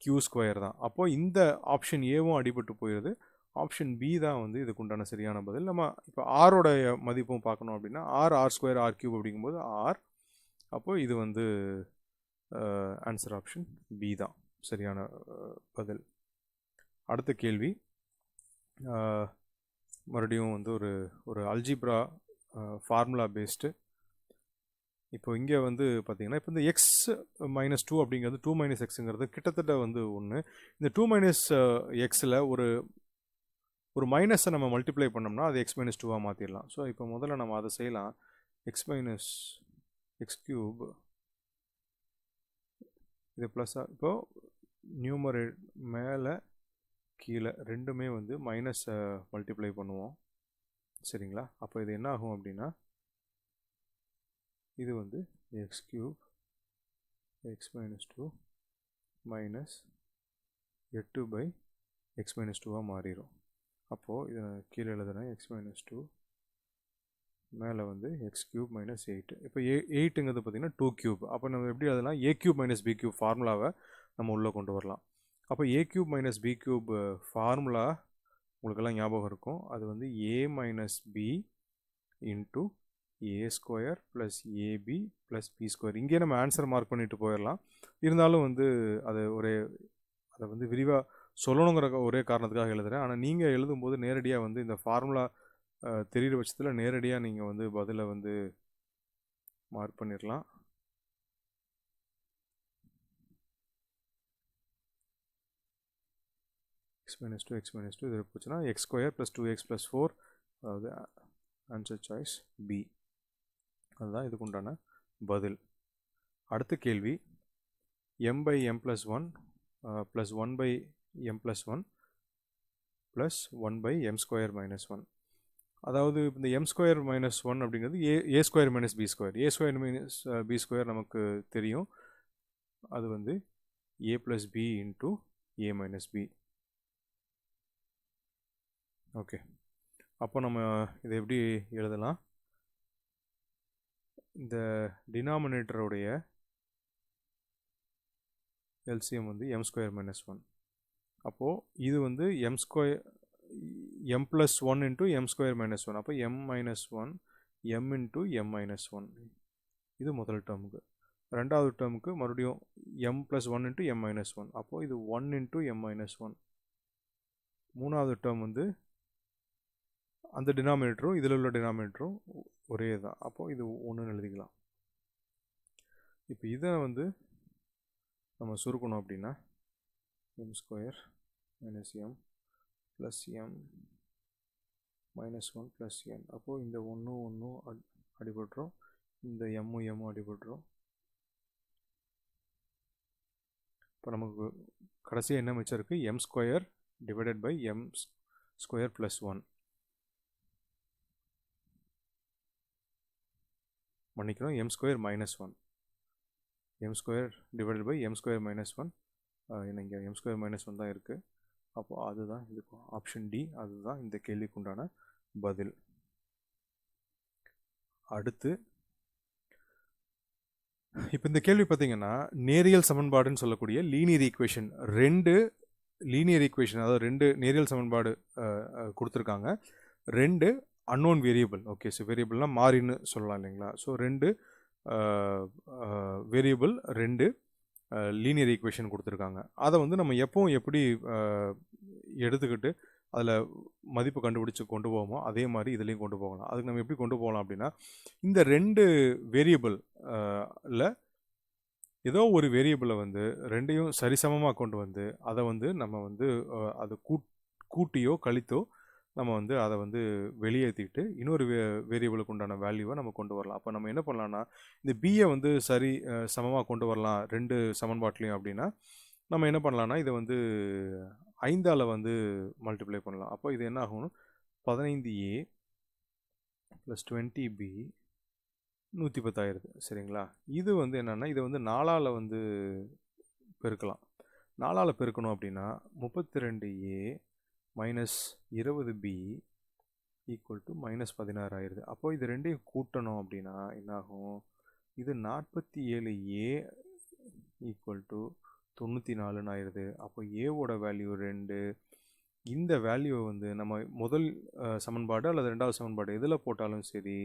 q² தான். அப்போது இந்த ஆப்ஷன் ஏவும் அடிபட்டு போயிடுது, ஆப்ஷன் பி தான் வந்து இதுக்கு உண்டான சரியான பதில். நம்ம இப்போ ஆரோட மதிப்பும் பார்க்கணும் அப்படின்னா ஆர் ஸ்கொயர் ஆர் கியூப் அப்படிங்கும்போது ஆர். அப்போது இது வந்து ஆன்சர் ஆப்ஷன் பி தான் சரியான பதில். அடுத்த கேள்வி மறுபடியும் வந்து ஒரு அல்ஜிப்ரா ஃபார்முலா பேஸ்டு. இப்போ இங்கே வந்து பார்த்தீங்கன்னா இப்போ இந்த எக்ஸ் மைனஸ் 2 அப்படிங்கிறது 2 மைனஸ் எக்ஸுங்கிறது கிட்டத்தட்ட வந்து ஒன்று. இந்த 2 மைனஸ் எக்ஸில் ஒரு மைனஸை நம்ம மல்டிப்ளை பண்ணோம்னா அது எக்ஸ் மைனஸ் 2வாக மாற்றிடலாம். ஸோ இப்போ முதல்ல நம்ம அதை செய்யலாம். எக்ஸ் மைனஸ் எக்ஸ் கியூப் இது ப்ளஸ்ஸாக இப்போது நியூமரேட் மேலே கீழே ரெண்டுமே வந்து மைனஸை மல்டிப்ளை பண்ணுவோம் சரிங்களா. அப்போ இது என்ன ஆகும் அப்படின்னா இது வந்து x cube x minus 2 minus 8 by x minus 2வாக மாறிடும். அப்போது இதை கீழே எழுதுகிறேன் எக்ஸ் மைனஸ் 2 மேலே வந்து எக்ஸ் கியூப் மைனஸ் 8. இப்போ 8ங்கிறது பார்த்திங்கன்னா 2 கியூப். அப்போ நம்ம எப்படி எழுதலாம் a cube minus b cube ஃபார்முலாவை நம்ம உள்ளே கொண்டு வரலாம். அப்போ a cube minus b cube formula உங்களுக்கெல்லாம் ஞாபகம் இருக்கும். அது வந்து a minus b into a square plus ab plus b square. இங்கே நம்ம ஆன்சர் மார்க் பண்ணிட்டு போயிடலாம். இருந்தாலும் வந்து அதை வந்து விரிவாக சொல்லணுங்கிற ஒரே காரணத்துக்காக எழுதுகிறேன். ஆனால் நீங்கள் எழுதும்போது நேரடியாக வந்து இந்த ஃபார்முலா தெரிகிற பட்சத்தில் நேரடியாக நீங்கள் வந்து பதிலை வந்து மார்க் பண்ணிடலாம். எக்ஸ் மைனஸ் 2 இதில் போச்சுன்னா X square plus 2x plus 4, அதாவது ஆன்சர் சாய்ஸ் பி. அதுதான் இதுக்கு உண்டான பதில். அடுத்த கேள்வி m by m plus 1 plus 1 by m plus 1 plus 1 by m square minus 1. அதாவது இந்த m ஸ்கொயர் மைனஸ் 1 அப்படிங்கிறது A square minus B square. A square minus B square நமக்கு தெரியும். அது வந்து A plus B into A minus B. Okay, அப்போ நம்ம இதை எப்படி எழுதலாம்? இந்த டினாமினேட்டருடைய எல்சிஎம் வந்து m ஸ்கொயர் மைனஸ் 1. அப்போது இது வந்து m square m plus 1 into m square minus 1. அப்போ m minus 1 m into m minus 1. இது முதல் டேர்முக்கு. ரெண்டாவது டேர்முக்கு மறுபடியும் m plus 1 into m minus 1. அப்போது இது 1 இன்ட்டு m மைனஸ் 1. மூணாவது டேர்ம் வந்து அந்த டினாமினேட்டரும் இதில் உள்ள டினாமினேட்டரும் ஒரே தான். அப்போது இது 1ன்னு எழுதிக்கலாம். இப்போ இதை வந்து நம்ம சுருக்கணும் அப்படின்னா m square minus m plus m minus 1 plus n. அப்போது இந்த 1 அடிபட்டுரும், இந்த m அடிபட்டுரும். இப்போ நமக்கு கடைசியாக என்ன மிச்சம் இருக்குது? m square divided by m square plus 1. மன்னிக்கிறோம், m square minus 1. m square divided by m square minus 1. ஏன்னா இங்கே m ஸ்கொயர் மைனஸ் 1 தான் இருக்குது. அப்போது அதுதான் இதுக்கு ஆப்ஷன் டி, அதுதான் இந்த கேள்விக்கு உண்டான பதில். அடுத்து இப்போ இந்த கேள்வி பார்த்தீங்கன்னா நேரியல் சமன்பாடுன்னு சொல்லக்கூடிய லீனியர் ஈக்குவேஷன், ரெண்டு லீனியர் ஈக்குவேஷன், அதாவது ரெண்டு நேரியல் சமன்பாடு கொடுத்துருக்காங்க. ரெண்டு அன்னோன் வேரியபிள். ஓகே, ஸோ வேரியபிள்னால் மாறின்னு சொல்லலாம் இல்லைங்களா. ஸோ ரெண்டு வேரியபிள், ரெண்டு லீனியர் ஈக்குவேஷன் கொடுத்துருக்காங்க. அதை வந்து நம்ம எப்பவும் எப்படி எடுத்துக்கிட்டு அதில் மதிப்பு கண்டுபிடிச்சி கொண்டு போவோமோ அதே மாதிரி இதுலேயும் கொண்டு போகலாம். அதுக்கு நம்ம எப்படி கொண்டு போகலாம் அப்படின்னா, இந்த ரெண்டு வேரியபிளில் ஏதோ ஒரு வேரியபிளை வந்து ரெண்டையும் சரிசமமாக கொண்டு வந்து அதை வந்து நம்ம வந்து அது கூட்டியோ கழித்தோ நம்ம வந்து அதை வந்து வெளியேற்றிட்டு இன்னொரு வேரியபிளுக்கு உண்டான வேல்யூவை நம்ம கொண்டு வரலாம். அப்போ நம்ம என்ன பண்ணலாம்னா, இந்த பியை வந்து சரி சமமாக கொண்டு வரலாம் ரெண்டு சமன்பாட்லையும் அப்படின்னா நம்ம என்ன பண்ணலாம்னா இதை வந்து 5ஆல் வந்து மல்டிப்ளை பண்ணலாம். அப்போ இது என்ன ஆகும்னு 15a ப்ளஸ் 20b 110 ஆயிடுது சரிங்களா. இது வந்து என்னென்னா இதை வந்து 4ஆல் வந்து பெருக்கலாம். 4ஆல் பெருக்கணும் அப்படின்னா 32a minus 20b equal to minus 16 ஆயிடுது. அப்போது இது ரெண்டையும் கூட்டணும் அப்படின்னா என்னாகும்? இது 47a ஈக்குவல் டு 94 ஆயிடுது. அப்போ ஏவோட வேல்யூ 2, இந்த வேல்யூவை வந்து நம்ம முதல் சமன்பாடு அல்லது ரெண்டாவது சமன்பாடு எதில் போட்டாலும் சரி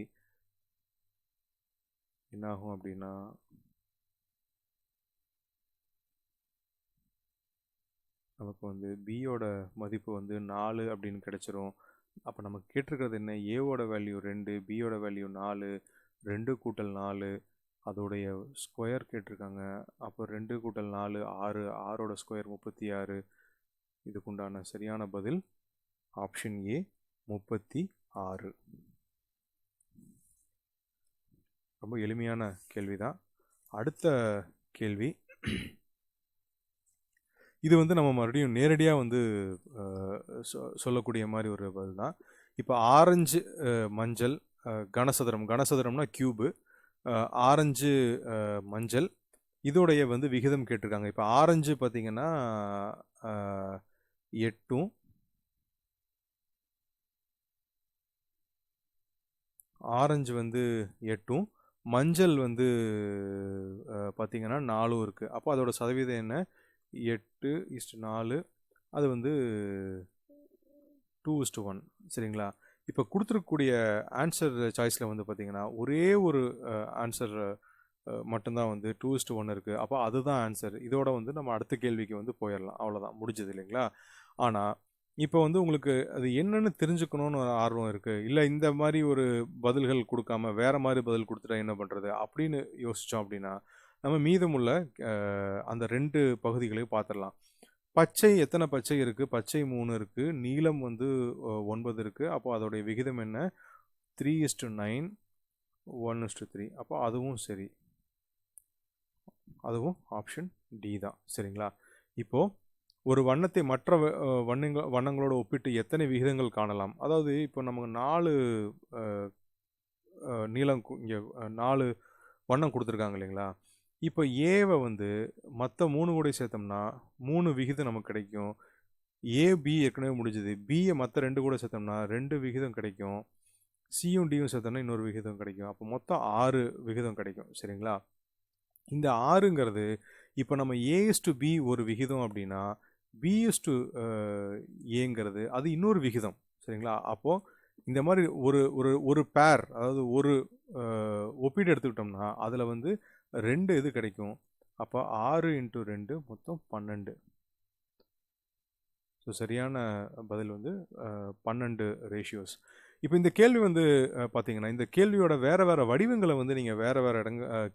என்னாகும் அப்படின்னா நமக்கு வந்து பியோட மதிப்பு வந்து 4 அப்படின்னு கிடச்சிரும். அப்போ நமக்கு கேட்டிருக்கிறது என்ன, ஏவோட வேல்யூ 2, பியோட வேல்யூ 4, 2 கூட்டல் 4 அதோடைய ஸ்கொயர் கேட்டிருக்காங்க. அப்போ 2 கூட்டல் 4 6, 6ஓட ஸ்கொயர் 36. இதுக்குண்டான சரியான பதில் ஆப்ஷன் ஏ 36. ரொம்ப எளிமையான கேள்வி தான். அடுத்த கேள்வி, இது வந்து நம்ம மறுபடியும் நேரடியாக வந்து சொல்லக்கூடிய மாதிரி ஒரு பதில் தான். இப்போ ஆரஞ்சு மஞ்சள் கனசதுரம்னா கியூபு, ஆரஞ்சு மஞ்சள் இதோடைய வந்து விகிதம் கேட்டிருக்காங்க. இப்போ ஆரஞ்சு பார்த்தீங்கன்னா 8, ஆரஞ்சு வந்து 8, மஞ்சள் வந்து பார்த்தீங்கன்னா 4 இருக்குது. அப்போ அதோட சதவீதம் என்ன, 8:4, அது வந்து 2:1. சரிங்களா? இப்போ கொடுத்துருக்கக்கூடிய ஆன்சர் சாய்ஸில் வந்து பார்த்தீங்கன்னா ஒரே ஒரு ஆன்சர் மட்டும்தான் வந்து 2:1 இருக்குது. அப்போ அதுதான் ஆன்சர். இதோட வந்து நம்ம அடுத்த கேள்விக்கு வந்து போயிடலாம். அவ்வளோதான், முடிஞ்சது இல்லைங்களா? ஆனால் இப்போ வந்து உங்களுக்கு அது என்னன்னு தெரிஞ்சுக்கணும்னு ஒரு ஆர்வம் இருக்குது, இல்லை இந்த மாதிரி ஒரு பதில்கள் கொடுக்காம வேறு மாதிரி பதில் கொடுத்துட்டா என்ன பண்ணுறது அப்படின்னு யோசித்தோம் அப்படின்னா நம்ம மீதமுள்ள அந்த 2 பகுதிகளையும் பார்த்துடலாம். பச்சை எத்தனை பச்சை இருக்குது, பச்சை 3 இருக்குது, நீலம் வந்து 9 இருக்குது. அப்போ அதோடைய விகிதம் என்ன, 3:9, 1:3. அப்போ அதுவும் சரி, அதுவும் ஆப்ஷன் டி தான். சரிங்களா? இப்போது ஒரு வண்ணத்தை மற்ற வண்ணங்களோடு ஒப்பிட்டு எத்தனை விகிதங்கள் காணலாம். அதாவது இப்போ நமக்கு 4 நீளம், இங்கே 4 வண்ணம் கொடுத்துருக்காங்க இல்லைங்களா? இப்போ ஏவை வந்து மற்ற 3 கூட சேர்த்தோம்னா 3 விகிதம் நமக்கு கிடைக்கும். ஏபி ஏற்கனவே முடிஞ்சுது. பியை மற்ற 2 கூட சேர்த்தோம்னா 2 விகிதம் கிடைக்கும். சியும் டியும் சேர்த்தோம்னா இன்னொரு விகிதம் கிடைக்கும். அப்போ மொத்தம் 6 விகிதம் கிடைக்கும். சரிங்களா? இந்த 6ங்கிறது இப்போ நம்ம A:B ஒரு விகிதம் அப்படின்னா B:A அது இன்னொரு விகிதம். சரிங்களா? அப்போது இந்த மாதிரி ஒரு ஒரு ஒரு பேர், அதாவது ஒரு ஒப்பீடு எடுத்துக்கிட்டோம்னா அதில் வந்து 2 இது கிடைக்கும். அப்போ 6 × 2 மொத்தம் 12. ஸோ சரியான பதில் வந்து 12 ரேஷியோஸ். இப்போ இந்த கேள்வி வந்து பார்த்தீங்கன்னா இந்த கேள்வியோட வேறு வேறு வடிவங்களை வந்து நீங்கள் வேறு வேறு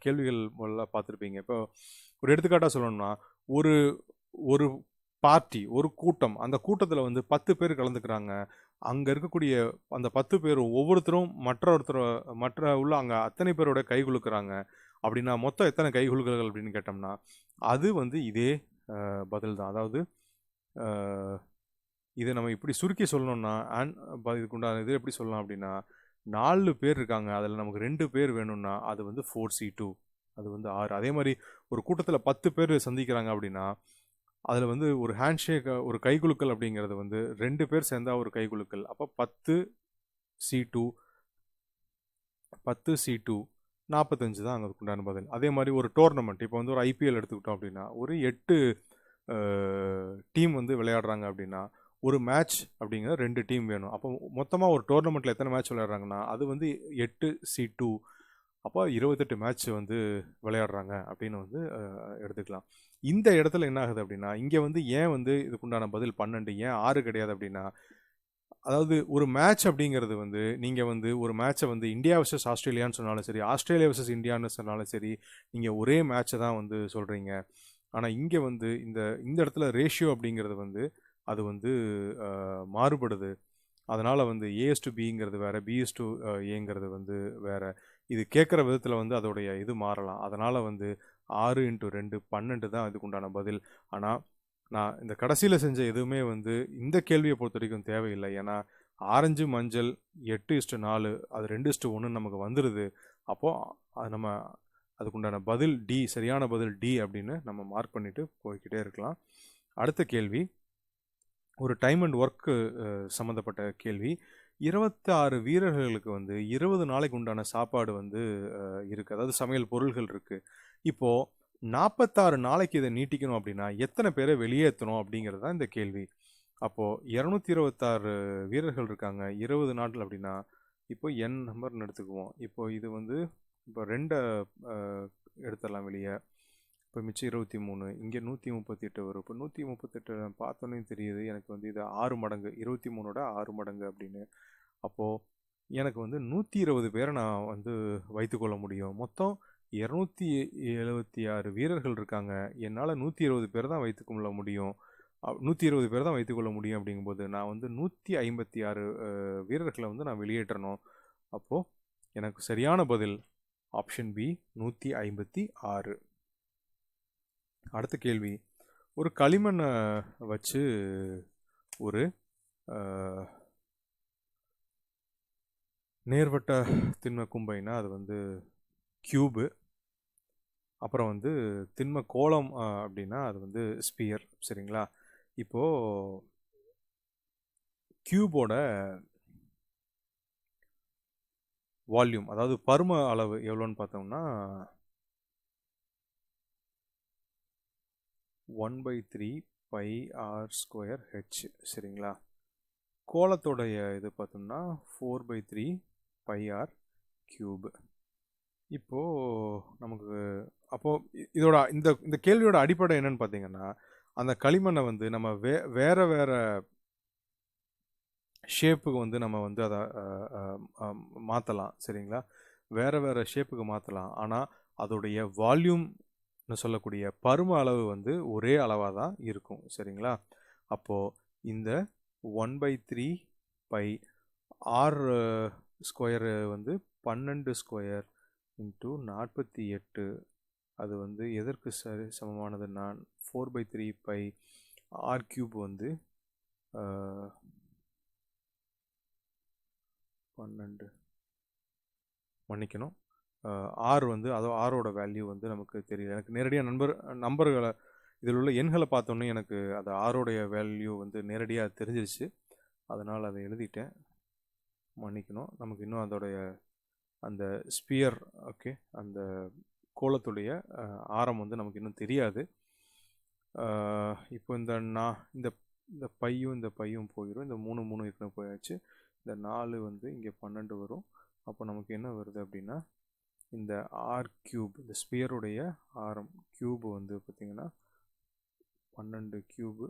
கேள்விகள் மூலம் பார்த்துருப்பீங்க. இப்போ ஒரு எடுத்துக்காட்டாக சொல்லணும்னா ஒரு ஒரு பார்ட்டி, ஒரு கூட்டம், அந்த கூட்டத்தில் வந்து 10 பேர் கலந்துக்கிறாங்க. அங்கே இருக்கக்கூடிய அந்த 10 பேர் ஒவ்வொருத்தரும் மற்ற உள்ள அங்கே அத்தனை பேரோட கை குலுக்குறாங்க. அப்படின்னா மொத்தம் எத்தனை கை குலுக்கல்கள் அப்படின்னு கேட்டோம்னா அது வந்து இதே பதில் தான். அதாவது இதை நம்ம இப்படி சுருக்கி சொல்லணும்னா இதுக்குண்டான இது எப்படி சொல்லலாம் அப்படின்னா 4 பேர் இருக்காங்க, அதில் நமக்கு 2 பேர் வேணும்னா அது வந்து 4C2, அது வந்து 6. அதே மாதிரி ஒரு கூட்டத்தில் 10 பேர் சந்திக்கிறாங்க அப்படின்னா அதில் வந்து ஒரு ஹேண்ட்ஷேக், ஒரு கைகுலுக்கல் அப்படிங்கிறது வந்து 2 பேர் சேர்ந்தா ஒரு கைகுலுக்கல். அப்போ 10C2 45 தான் அங்கே உண்டான பதில். அதே மாதிரி ஒரு டோர்னமெண்ட், இப்போ வந்து ஒரு ஐபிஎல் எடுத்துக்கிட்டோம் அப்படின்னா ஒரு 8 டீம் வந்து விளையாடுறாங்க அப்படின்னா ஒரு மேட்ச் அப்படிங்கிற 2 டீம் வேணும். அப்போ மொத்தமாக ஒரு டோர்னமெண்ட்டில் எத்தனை மேட்ச் விளையாடுறாங்கன்னா அது வந்து 8C2. அப்போ 28 மேட்ச் வந்து விளையாடுறாங்க அப்படின்னு வந்து எடுத்துக்கலாம். இந்த இடத்துல என்ன ஆகுது அப்படின்னா இங்கே வந்து ஏன் வந்து இதுக்குண்டான பதில் 12, ஏன் 6 கிடையாது அப்படின்னா அதாவது ஒரு மேட்ச் அப்படிங்கிறது வந்து நீங்கள் வந்து ஒரு மேட்சை வந்து இந்தியா வர்சஸ் ஆஸ்திரேலியான்னு சொன்னாலும் சரி, ஆஸ்திரேலியா வர்சஸ் இந்தியான்னு சொன்னாலும் சரி, நீங்கள் ஒரே மேட்சை தான் வந்து சொல்கிறீங்க. ஆனால் இங்கே வந்து இந்த இடத்துல ரேஷியோ அப்படிங்கிறது வந்து அது வந்து மாறுபடுது. அதனால் வந்து A:Bங்கிறது வேறு, B:A வந்து வேறு. இது கேட்குற விதத்தில் வந்து அதோடைய இது மாறலாம். அதனால் வந்து 6 × 2 12 தான் இதுக்குண்டான பதில். ஆனால் நான் இந்த கடைசியில் செஞ்ச எதுவுமே வந்து இந்த கேள்வியை பொறுத்த வரைக்கும் தேவையில்லை. ஏன்னா ஆரஞ்சு மஞ்சள் 8:4 அது 2:1 நமக்கு வந்துடுது. அப்போது அது நம்ம அதுக்குண்டான பதில் டி, சரியான பதில் டி அப்படின்னு நம்ம மார்க் பண்ணிவிட்டு போய்கிட்டே இருக்கலாம். அடுத்த கேள்வி ஒரு டைம் அண்ட் ஒர்க்கு சம்மந்தப்பட்ட கேள்வி. 26 வீரர்களுக்கு வந்து 20 நாளைக்கு உண்டான சாப்பாடு வந்து இருக்குது, அதாவது சமையல் பொருள்கள் இருக்குது. இப்போது 46 நாளைக்கு இதை நீட்டிக்கணும் அப்படின்னா எத்தனை பேரை வெளியேற்றணும் அப்படிங்கிறது தான் இந்த கேள்வி. அப்போது 226 வீரர்கள் இருக்காங்க 20 நாட்கள் அப்படின்னா இப்போ n நம்பர்னு எடுத்துக்குவோம். இப்போ இது வந்து இப்போ 2 எடுத்துடலாம் வெளியே. இப்போ மிச்சம் 23, இங்கே 138 வரும். இப்போ 138 பார்த்தோன்னே தெரியுது எனக்கு வந்து இது 6 மடங்கு, 23ஓட 6 மடங்கு அப்படின்னு. அப்போது எனக்கு வந்து 120 பேரை நான் வந்து வைத்துக்கொள்ள முடியும். மொத்தம் 276 வீரர்கள் இருக்காங்க. என்னால் 120 பேர் தான் வைத்துக்கொள்ள முடியும். 120 பேர் தான் வைத்துக்கொள்ள முடியும் அப்படிங்கும்போது நான் வந்து 156 வீரர்களை வந்து நான் வெளியேற்றணும். அப்போது எனக்கு சரியான பதில் ஆப்ஷன் பி 156. அடுத்த கேள்வி, ஒரு களிமண்ணை வச்சு ஒரு நேர்வட்ட திண்ம கும்பைனா அது வந்து கியூபு, அப்புறம் வந்து திண்ம கோளம் அப்படின்னா அது வந்து ஸ்பியர். சரிங்களா? இப்போது கியூபோட வால்யூம், அதாவது பரும அளவு எவ்வளோன்னு பார்த்தோம்னா 1/3 πr²h. சரிங்களா? கோலத்தோடைய இது பார்த்தோம்னா 4/3 πr³. இப்போது நமக்கு அப்போது இதோட இந்த கேள்வியோட அடிப்படை என்னன்னு பார்த்தீங்கன்னா, அந்த களிமண்ணை வந்து நம்ம வேறு வேறு ஷேப்புக்கு வந்து நம்ம வந்து அதை மாற்றலாம். சரிங்களா? வேறு வேறு ஷேப்புக்கு மாற்றலாம். ஆனால் அதோடைய வால்யூம்னு சொல்லக்கூடிய பரும அளவு வந்து ஒரே அளவாக தான் இருக்கும். சரிங்களா? அப்போது இந்த 1/3 πr² வந்து 12² இன்ட்டு 48. அது வந்து எதற்கு சமமானதுன்னா 4/3 πr³ வந்து 12, மன்னிக்கணும், ஆர் வந்து அதோ ஆரோட வேல்யூ வந்து நமக்கு தெரியல. எனக்கு நேரடியாக நம்பர்களை இதில் உள்ள எண்களை பார்த்தோன்னே எனக்கு அது ஆரோடைய வேல்யூ வந்து நேரடியாக தெரிஞ்சிருச்சு. அதனால் அதை எழுதிட்டேன், மன்னிக்கணும். நமக்கு இன்னும் அதோடைய அந்த ஸ்பியர், ஓகே, அந்த கோலத்துடைய ஆரம் வந்து நமக்கு இன்னும் தெரியாது. இப்போ இந்த இந்த பையும் போயிடும். இந்த 3 ஏற்கனவே போயாச்சு. இந்த 4 வந்து இங்கே 12 வரும். அப்போ நமக்கு என்ன வருது அப்படின்னா, இந்த r³, இந்த ஸ்பியருடைய ஆரம் கியூப் வந்து பார்த்திங்கன்னா 12³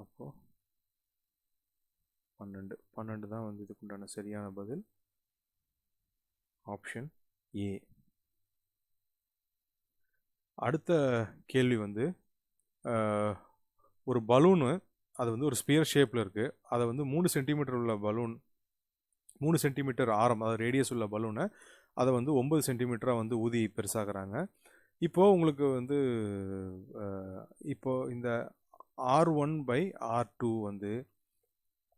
அப்போது 12 தான் வந்து இதுக்குண்டான சரியான பதில், ஆப்ஷன் ஏ. அடுத்த கேள்வி வந்து ஒரு பலூனு, அது வந்து ஒரு ஸ்பியர் ஷேப்பில் இருக்குது. அதை வந்து 3 சென்டிமீட்டர் உள்ள பலூன், 3 சென்டிமீட்டர் ஆரம், அதாவது ரேடியஸ் உள்ள பலூனை அதை வந்து 9 சென்டிமீட்டராக வந்து ஊதி பெருசாகிறாங்க. இப்போது உங்களுக்கு வந்து இப்போது இந்த r1/r2 வந்து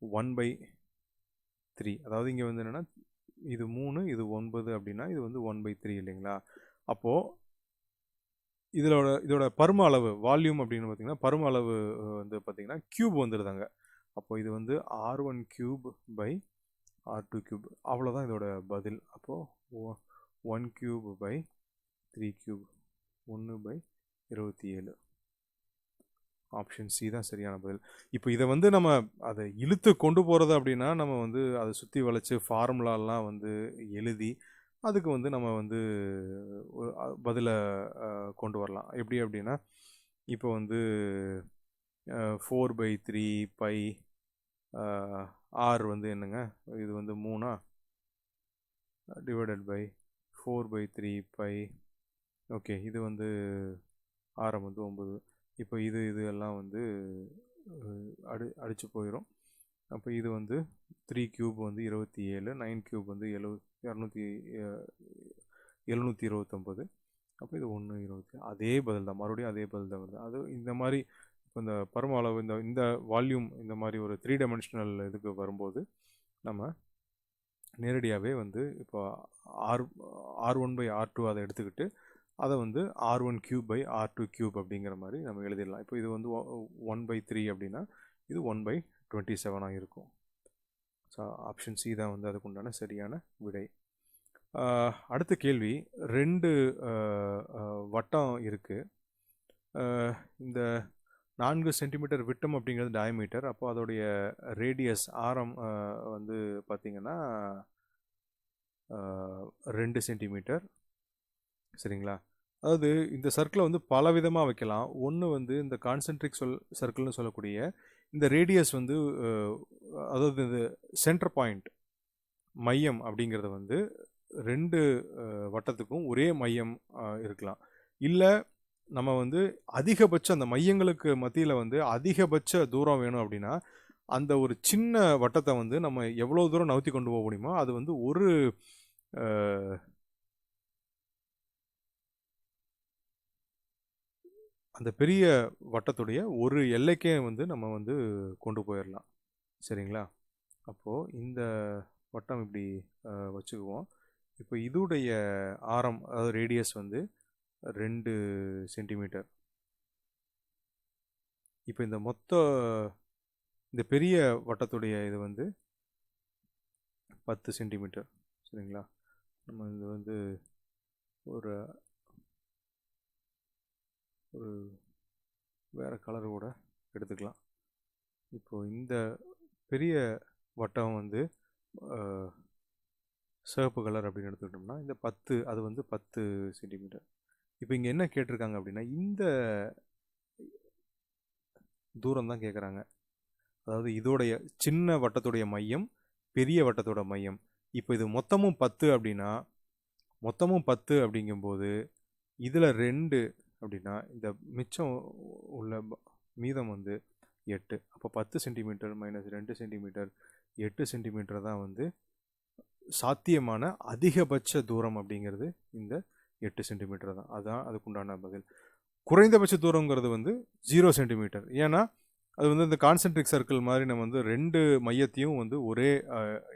1/3, அதாவது இங்கே வந்து என்னென்னா இது 3, இது 9 அப்படின்னா இது வந்து 1/3 இல்லைங்களா? அப்போது இதோட பரும அளவு வால்யூம் அப்படின்னு பார்த்தீங்கன்னா பரும அளவு வந்து பார்த்தீங்கன்னா கியூப் வந்துடுதாங்க. அப்போது இது வந்து r1³/r2³, அவ்வளோதான் இதோட பதில். அப்போது 1³/3³, 1/27. ஆப்ஷன் சி தான் சரியான பதில். இப்போ இதை வந்து நம்ம அதை இழுத்து கொண்டு போகிறது அப்படின்னா நம்ம வந்து அதை சுற்றி வளைச்சு ஃபார்முலாலாம் வந்து எழுதி அதுக்கு வந்து நம்ம வந்து பதிலை கொண்டு வரலாம். எப்படி அப்படின்னா, இப்போ வந்து 4/3 πr வந்து என்னங்க, இது வந்து 3 டிவைடட் பை 4/3 π, ஓகே, இது வந்து ஆரம் வந்து 9. இப்போ இது எல்லாம் வந்து அடிச்சு போயிடும். அப்போ இது வந்து 3³ வந்து 27, 9³ வந்து 729. அப்போ இது 1/20. அதே பதில் தான், மறுபடியும் அதே பதில் தான் வருது. அது இந்த மாதிரி இப்போ இந்த பரும அளவு இந்த வால்யூம் இந்த மாதிரி ஒரு 3 டைமென்ஷனல் இதுக்கு வரும்போது நம்ம நேரடியாகவே வந்து இப்போ r1/r2 அதை எடுத்துக்கிட்டு அதை வந்து r1³/r2³ அப்படிங்கிற மாதிரி நம்ம எழுதிடலாம். இப்போ இது வந்து 1/3 அப்படின்னா இது 1/27 இருக்கும். ஸோ ஆப்ஷன் சி தான் வந்து அதுக்கு உண்டான சரியான விடை. அடுத்த கேள்வி, 2 வட்டம் இருக்குது. இந்த 4 சென்டிமீட்டர் விட்டம் அப்படிங்கிறது டயமீட்டர். அப்போ அதோடைய ரேடியஸ் ஆரம் வந்து பார்த்திங்கன்னா 2 சென்டிமீட்டர். சரிங்களா? அதாவது இந்த சர்க்கிளை வந்து பல விதமாக வைக்கலாம். ஒன்று வந்து இந்த கான்சென்ட்ரிக் சர்க்கிள்னு சொல்லக்கூடிய இந்த ரேடியஸ் வந்து அதாவது இந்த சென்டர் பாயிண்ட் மையம் அப்படிங்கிறது வந்து 2 வட்டத்துக்கும் ஒரே மையம் இருக்கலாம். இல்லை நம்ம வந்து அதிகபட்ச அந்த மையங்களுக்கு மத்தியில் வந்து அதிகபட்ச தூரம் வேணும் அப்படின்னா அந்த ஒரு சின்ன வட்டத்தை வந்து நம்ம எவ்வளோ தூரம் நவுத்தி கொண்டு போக முடியுமோ அது வந்து ஒரு அந்த பெரிய வட்டத்துடைய ஒரு எல்லைக்கே வந்து நம்ம வந்து கொண்டு போயிடலாம். சரிங்களா? அப்போது இந்த வட்டம் இப்படி வச்சுக்குவோம். இப்போ இதுடைய ஆரம் அதாவது ரேடியஸ் வந்து 2 சென்டிமீட்டர். இப்போ இந்த பெரிய வட்டத்துடைய இது வந்து 10 சென்டிமீட்டர். சரிங்களா? நம்ம இது வந்து ஒரு வேறு கலர் கூட எடுத்துக்கலாம். இப்போது இந்த பெரிய வட்டம் வந்து சிவப்பு கலர் அப்படின்னு எடுத்துக்கிட்டோம்னா இந்த 10 அது வந்து 10 சென்டிமீட்டர். இப்போ இங்கே என்ன கேட்டிருக்காங்க அப்படின்னா இந்த தூரம் தான் கேட்குறாங்க. அதாவது இதோடைய சின்ன வட்டத்துடைய மையம் பெரிய வட்டத்தோட மையம். இப்போ இது மொத்தமும் 10 அப்படின்னா மொத்தமும் 10 அப்படிங்கும்போது இதில் 2 அப்படின்னா இந்த மிச்சம் உள்ள மீதம் வந்து 8. அப்போ 10 சென்டிமீட்டர் மைனஸ் 2 சென்டிமீட்டர் 8 சென்டிமீட்டர் தான் வந்து சாத்தியமான அதிகபட்ச தூரம் அப்படிங்கிறது இந்த 8 சென்டிமீட்டர் தான். அதுதான் அதுக்குண்டான பதில். குறைந்தபட்ச தூரங்கிறது வந்து 0 சென்டிமீட்டர். ஏன்னா அது வந்து இந்த கான்சென்ட்ரிக் சர்க்கிள் மாதிரி நம்ம வந்து 2 மையத்தையும் வந்து ஒரே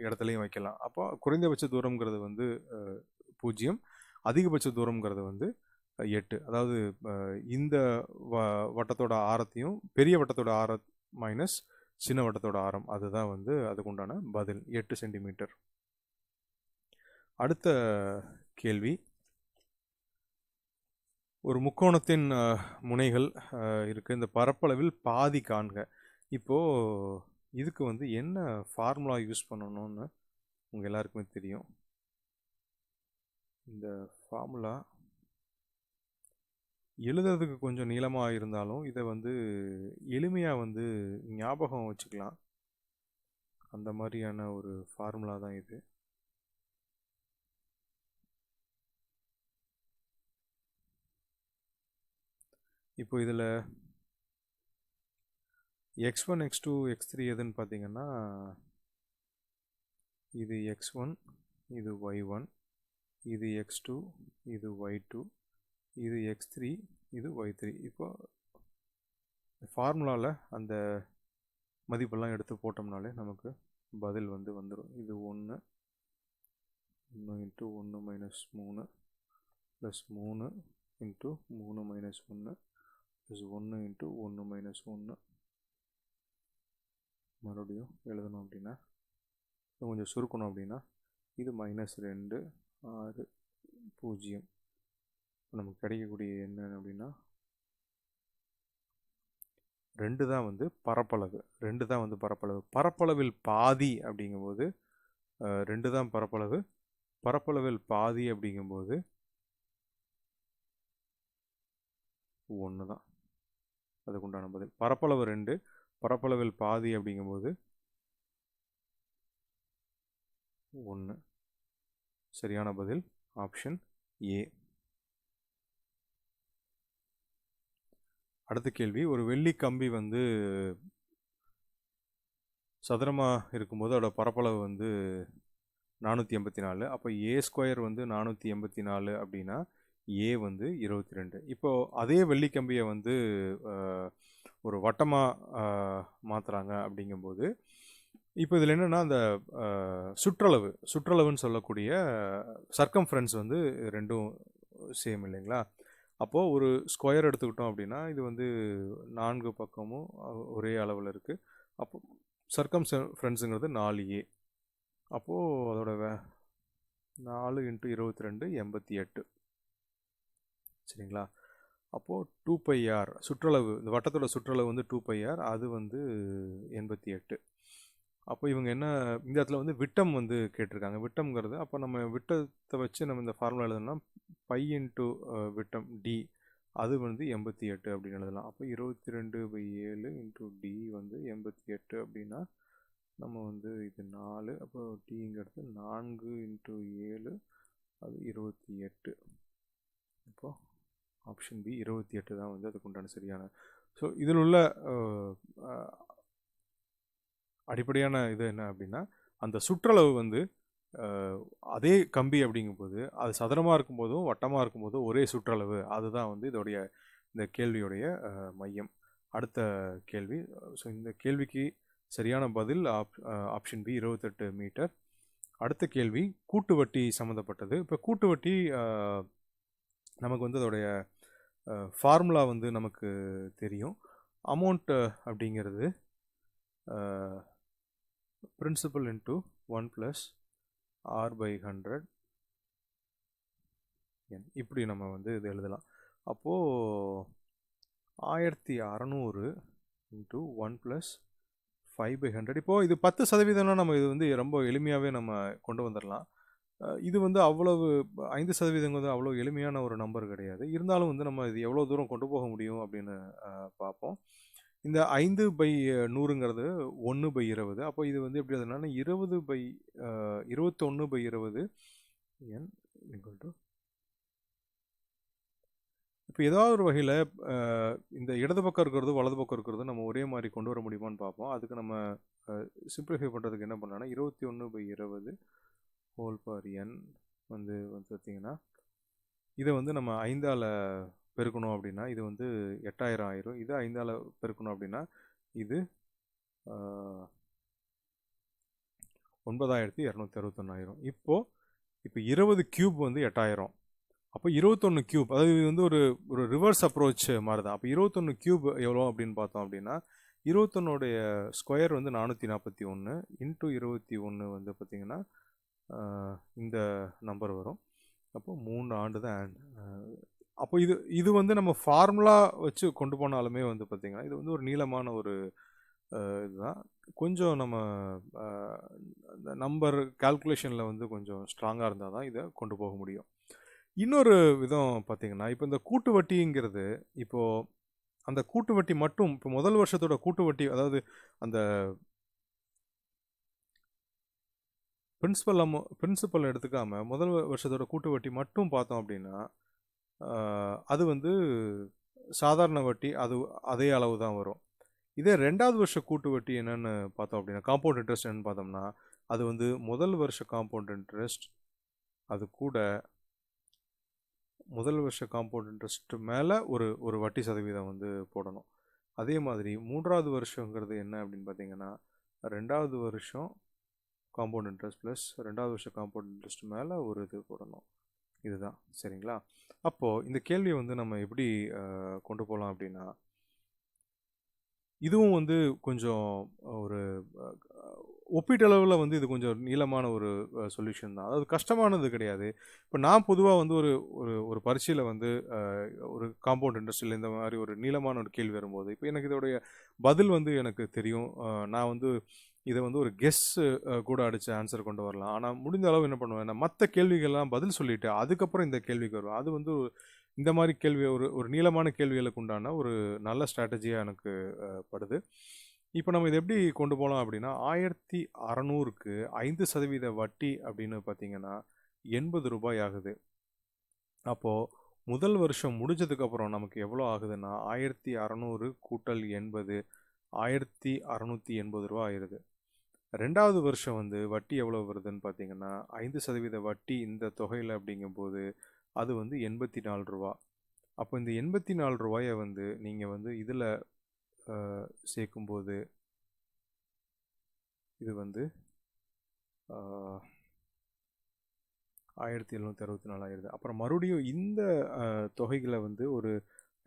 இடத்துலையும் வைக்கலாம். அப்போ குறைந்தபட்ச தூரங்கிறது வந்து 0, அதிகபட்ச தூரங்கிறது வந்து 8. அதாவது இந்த வட்டத்தோட ஆரத்தையும் பெரிய வட்டத்தோட ஆரம் மைனஸ் சின்ன வட்டத்தோட ஆரம் அதுதான் வந்து அதுக்குண்டான பதில் 8 சென்டிமீட்டர். அடுத்த கேள்வி, ஒரு முக்கோணத்தின் முனைகள் இருக்குது. இந்த பரப்பளவில் பாதி காண்க. இப்போது இதுக்கு வந்து என்ன ஃபார்முலா யூஸ் பண்ணணும்னு உங்கள் எல்லாருக்குமே தெரியும். இந்த ஃபார்முலா எழுதுறதுக்கு கொஞ்சம் நீளமாக இருந்தாலும் இதை வந்து எளிமையாக வந்து ஞாபகம் வச்சுக்கலாம். அந்த மாதிரியான ஒரு ஃபார்முலா தான் இது. இப்போ இதில் x1 x2 x3 எதுன்னு பார்த்தீங்கன்னா இது x1 இது y1 இது x2 இது y2 இது x3 இது y3. இப்போ ஃபார்முலாவில் அந்த மதிப்பெல்லாம் எடுத்து போட்டோம்னாலே நமக்கு பதில் வந்து வந்துடும். இது 1 into 1 minus 3 plus 3 into 3 minus 1 plus 1 into 1 minus 1. மறுபடியும் எழுதணும் அப்படின்னா கொஞ்சம் சுருக்கணும் அப்படின்னா இது -2 6 0. நமக்கு கிடைக்கக்கூடிய என்ன அப்படின்னா 2 தான் வந்து பரப்பளவு. 2 தான் வந்து பரப்பளவு. பரப்பளவில் பாதி அப்படிங்கும்போது 2 தான் பரப்பளவு. பரப்பளவில் பாதி அப்படிங்கும்போது 1 தான் அதுக்குண்டான பதில். பரப்பளவு 2, பரப்பளவில் பாதி அப்படிங்கும்போது 1. சரியான பதில் ஆப்ஷன் ஏ. அடுத்த கேள்வி, ஒரு வெள்ளி கம்பி வந்து சதுரமாக இருக்கும்போது அதோட பரப்பளவு வந்து 484. அப்போ a² வந்து 484 அப்படின்னா ஏ வந்து 22. இப்போது அதே வெள்ளிக்கம்பியை வந்து ஒரு வட்டமாக மாற்றுறாங்க அப்படிங்கும்போது இப்போ இதில் என்னென்னா அந்த சுற்றளவுன்னு சொல்லக்கூடிய சர்க்கம்ஃபரன்ஸ் வந்து ரெண்டும் சேம் இல்லைங்களா? அப்போது ஒரு ஸ்கொயர் எடுத்துக்கிட்டோம் அப்படின்னா இது வந்து 4 பக்கமும் ஒரே அளவில் இருக்குது. அப்போ சர்க்கம்ஃபரன்ஸுங்கிறது 4a. அப்போது அதோட 4 × 22 88. சரிங்களா? அப்போது 2πr சுற்றளவு, இந்த வட்டத்தோட சுற்றளவு வந்து 2πr, அது வந்து 88. அப்போ இவங்க என்ன இந்த இடத்துல வந்து விட்டம் வந்து கேட்டிருக்காங்க. விட்டம்ங்கிறது அப்போ நம்ம விட்டத்தை வச்சு நம்ம இந்த ஃபார்முலா எழுதணும்னா பை இன்ட்டு விட்டம் டி, அது வந்து 88 அப்படின்னு எழுதலாம். அப்போ 22/7 இன்ட்டு டி வந்து 88 அப்படின்னா நம்ம வந்து இது 4, அப்போ டிங்கிறது 4 இன்ட்டு 7, அது 28. இப்போ ஆப்ஷன் பி 28 தான் வந்து அதுக்கு உண்டான சரியான. ஸோ இதில் உள்ள அடிப்படையான இது என்ன அப்படின்னா, அந்த சுற்றளவு வந்து அதே கம்பி அப்படிங்கும்போது அது சதுரமாக இருக்கும்போதும் வட்டமாக இருக்கும்போதும் ஒரே சுற்றளவு, அதுதான் வந்து இதோடைய இந்த கேள்வியுடைய மையம். அடுத்த கேள்வி. ஸோ இந்த கேள்விக்கு சரியான பதில் ஆப்ஷன் பி 28 மீட்டர். அடுத்த கேள்வி கூட்டு வட்டி சம்மந்தப்பட்டது. இப்போ கூட்டு வட்டி நமக்கு வந்து அதோடைய ஃபார்முலா வந்து நமக்கு தெரியும். அமௌண்ட் அப்படிங்கிறது பிரின்சிபல் இன்ட்டு 1 + r/100 இப்படி நம்ம வந்து இது எழுதலாம். அப்போது 1600 இன்ட்டு 1 + 5/100. இப்போது இது 10% நம்ம இது வந்து ரொம்ப எளிமையாகவே நம்ம கொண்டு வந்துடலாம். இது வந்து அவ்வளவு 5% வந்து அவ்வளோ எளிமையான ஒரு நம்பர் கிடையாது. இருந்தாலும் வந்து நம்ம இது எவ்வளோ தூரம் கொண்டு போக முடியும் அப்படின்னு பார்ப்போம். இந்த 5/100ங்கிறது 1/20. அப்போ இது வந்து எப்படி எழுதுனா 21/20 n = இப்போ ஏதாவது ஒரு வகையில் இந்த இடது பக்கம் இருக்கிறது வலது பக்கம் இருக்கிறது நம்ம ஒரே மாதிரி கொண்டு வர முடியுமான்னு பார்ப்போம். அதுக்கு நம்ம சிம்பிளிஃபை பண்ணுறதுக்கு என்ன பண்ணலாம்னா 21/20 ஹோல் பவர் n வந்து பார்த்தீங்கன்னா இதை வந்து நம்ம 5ஆல் பெருக்கணும் அப்படின்னா இது வந்து 8000 ஆயிரும். இது 5ஆல் பெருக்கணும் அப்படின்னா இது 9261 ஆயிரும். இப்போ 20 கியூப் வந்து 8000. அப்போ 21 கியூப், அதாவது இது வந்து ஒரு ரிவர்ஸ் அப்ரோச் மாதிரி தான். அப்போ 21 கியூப் எவ்வளோ அப்படின்னு பார்த்தோம் அப்படின்னா 21உடைய ஸ்கொயர் வந்து 441 இன்ட்டு 21 வந்து பார்த்திங்கன்னா இந்த நம்பர் வரும். அப்போ 3 ஆண்டு தான். அப்போ இது வந்து நம்ம ஃபார்முலா வச்சு கொண்டு போனாலுமே வந்து பார்த்திங்கன்னா இது வந்து ஒரு நீளமான ஒரு இதுதான். கொஞ்சம் நம்ம இந்த நம்பர் கால்குலேஷனில் வந்து கொஞ்சம் ஸ்ட்ராங்காக இருந்தால் தான் இதை கொண்டு போக முடியும். இன்னொரு விதம் பார்த்திங்கன்னா இப்போ இந்த கூட்டு வட்டிங்கிறது இப்போது அந்த கூட்டு வட்டி மட்டும் இப்போ முதல் வருஷத்தோட கூட்டு வட்டி, அதாவது அந்த பிரின்சிபல் எடுத்துக்காம முதல் வருஷத்தோட கூட்டு வட்டி மட்டும் பார்த்தோம் அப்படின்னா அது வந்து சாதாரண வட்டி அதே அளவு தான் வரும். இதே 2வது வருஷ கூட்டு வட்டி என்னன்னு பார்த்தோம் அப்படின்னா காம்பவுண்ட் இன்ட்ரெஸ்ட் என்னன்னு பார்த்தோம்னா அது வந்து முதல் வருஷ காம்பவுண்ட் இன்ட்ரெஸ்ட் அது கூட முதல் வருஷ காம்பவுண்ட் இன்ட்ரெஸ்ட் மேலே ஒரு வட்டி சதவீதம் வந்து போடணும். அதே மாதிரி 3வது வருஷங்கிறது என்ன அப்படின்னு பார்த்தீங்கன்னா 2வது வருஷம் காம்பவுண்ட் இன்ட்ரெஸ்ட் ப்ளஸ் 2வது வருஷம் காம்பவுண்ட் இன்ட்ரெஸ்ட் மேலே ஒரு இது போடணும். இதுதான் சரிங்களா. அப்போது இந்த கேள்வியை வந்து நம்ம எப்படி கொண்டு போகலாம் அப்படின்னா இதுவும் வந்து கொஞ்சம் ஒரு ஒப்பீட்டளவில் வந்து இது கொஞ்சம் நீளமான ஒரு சொல்யூஷன் தான். அதாவது கஷ்டமானது கிடையாது. இப்போ நான் பொதுவாக வந்து ஒரு பரீட்சையில் வந்து ஒரு காம்பவுண்ட் இன்ட்ரெஸ்டில் இந்த மாதிரி ஒரு நீளமான ஒரு கேள்வி வரும்போது இப்போ எனக்கு இதோடைய பதில் வந்து எனக்கு தெரியும். நான் வந்து இதை வந்து ஒரு கெஸ் கூட அடித்து ஆன்சர் கொண்டு வரலாம். ஆனால் முடிந்த அளவு என்ன பண்ணுவேன், நான் மற்ற கேள்விகள்லாம் பதில் சொல்லிவிட்டு அதுக்கப்புறம் இந்த கேள்விக்கு வருவேன். அது வந்து இந்த மாதிரி கேள்வி ஒரு நீளமான கேள்விகளுக்கு உண்டான ஒரு நல்ல ஸ்ட்ராட்டஜியாக எனக்கு படுது. இப்போ நம்ம இதை எப்படி கொண்டு போகலாம் அப்படின்னா 1600க்கு 5% வட்டி அப்படின்னு பார்த்தீங்கன்னா 80 ரூபாய் ஆகுது. அப்போது முதல் வருஷம் முடிஞ்சதுக்கப்புறம் நமக்கு எவ்வளோ ஆகுதுன்னா 1600 கூட்டல் 80 1680 ரூபா ஆயிடுது. 2வது வருஷம் வந்து வட்டி எவ்வளோ வருதுன்னு பார்த்தீங்கன்னா 5% வட்டி இந்த தொகையில் அப்படிங்கும்போது அது வந்து 84 ரூபா. அப்போ இந்த 84 ரூபாயை வந்து நீங்கள் வந்து இதில் சேர்க்கும்போது இது வந்து 1764 ஆயிடுது. அப்புறம் மறுபடியும் இந்த தொகைகளை வந்து ஒரு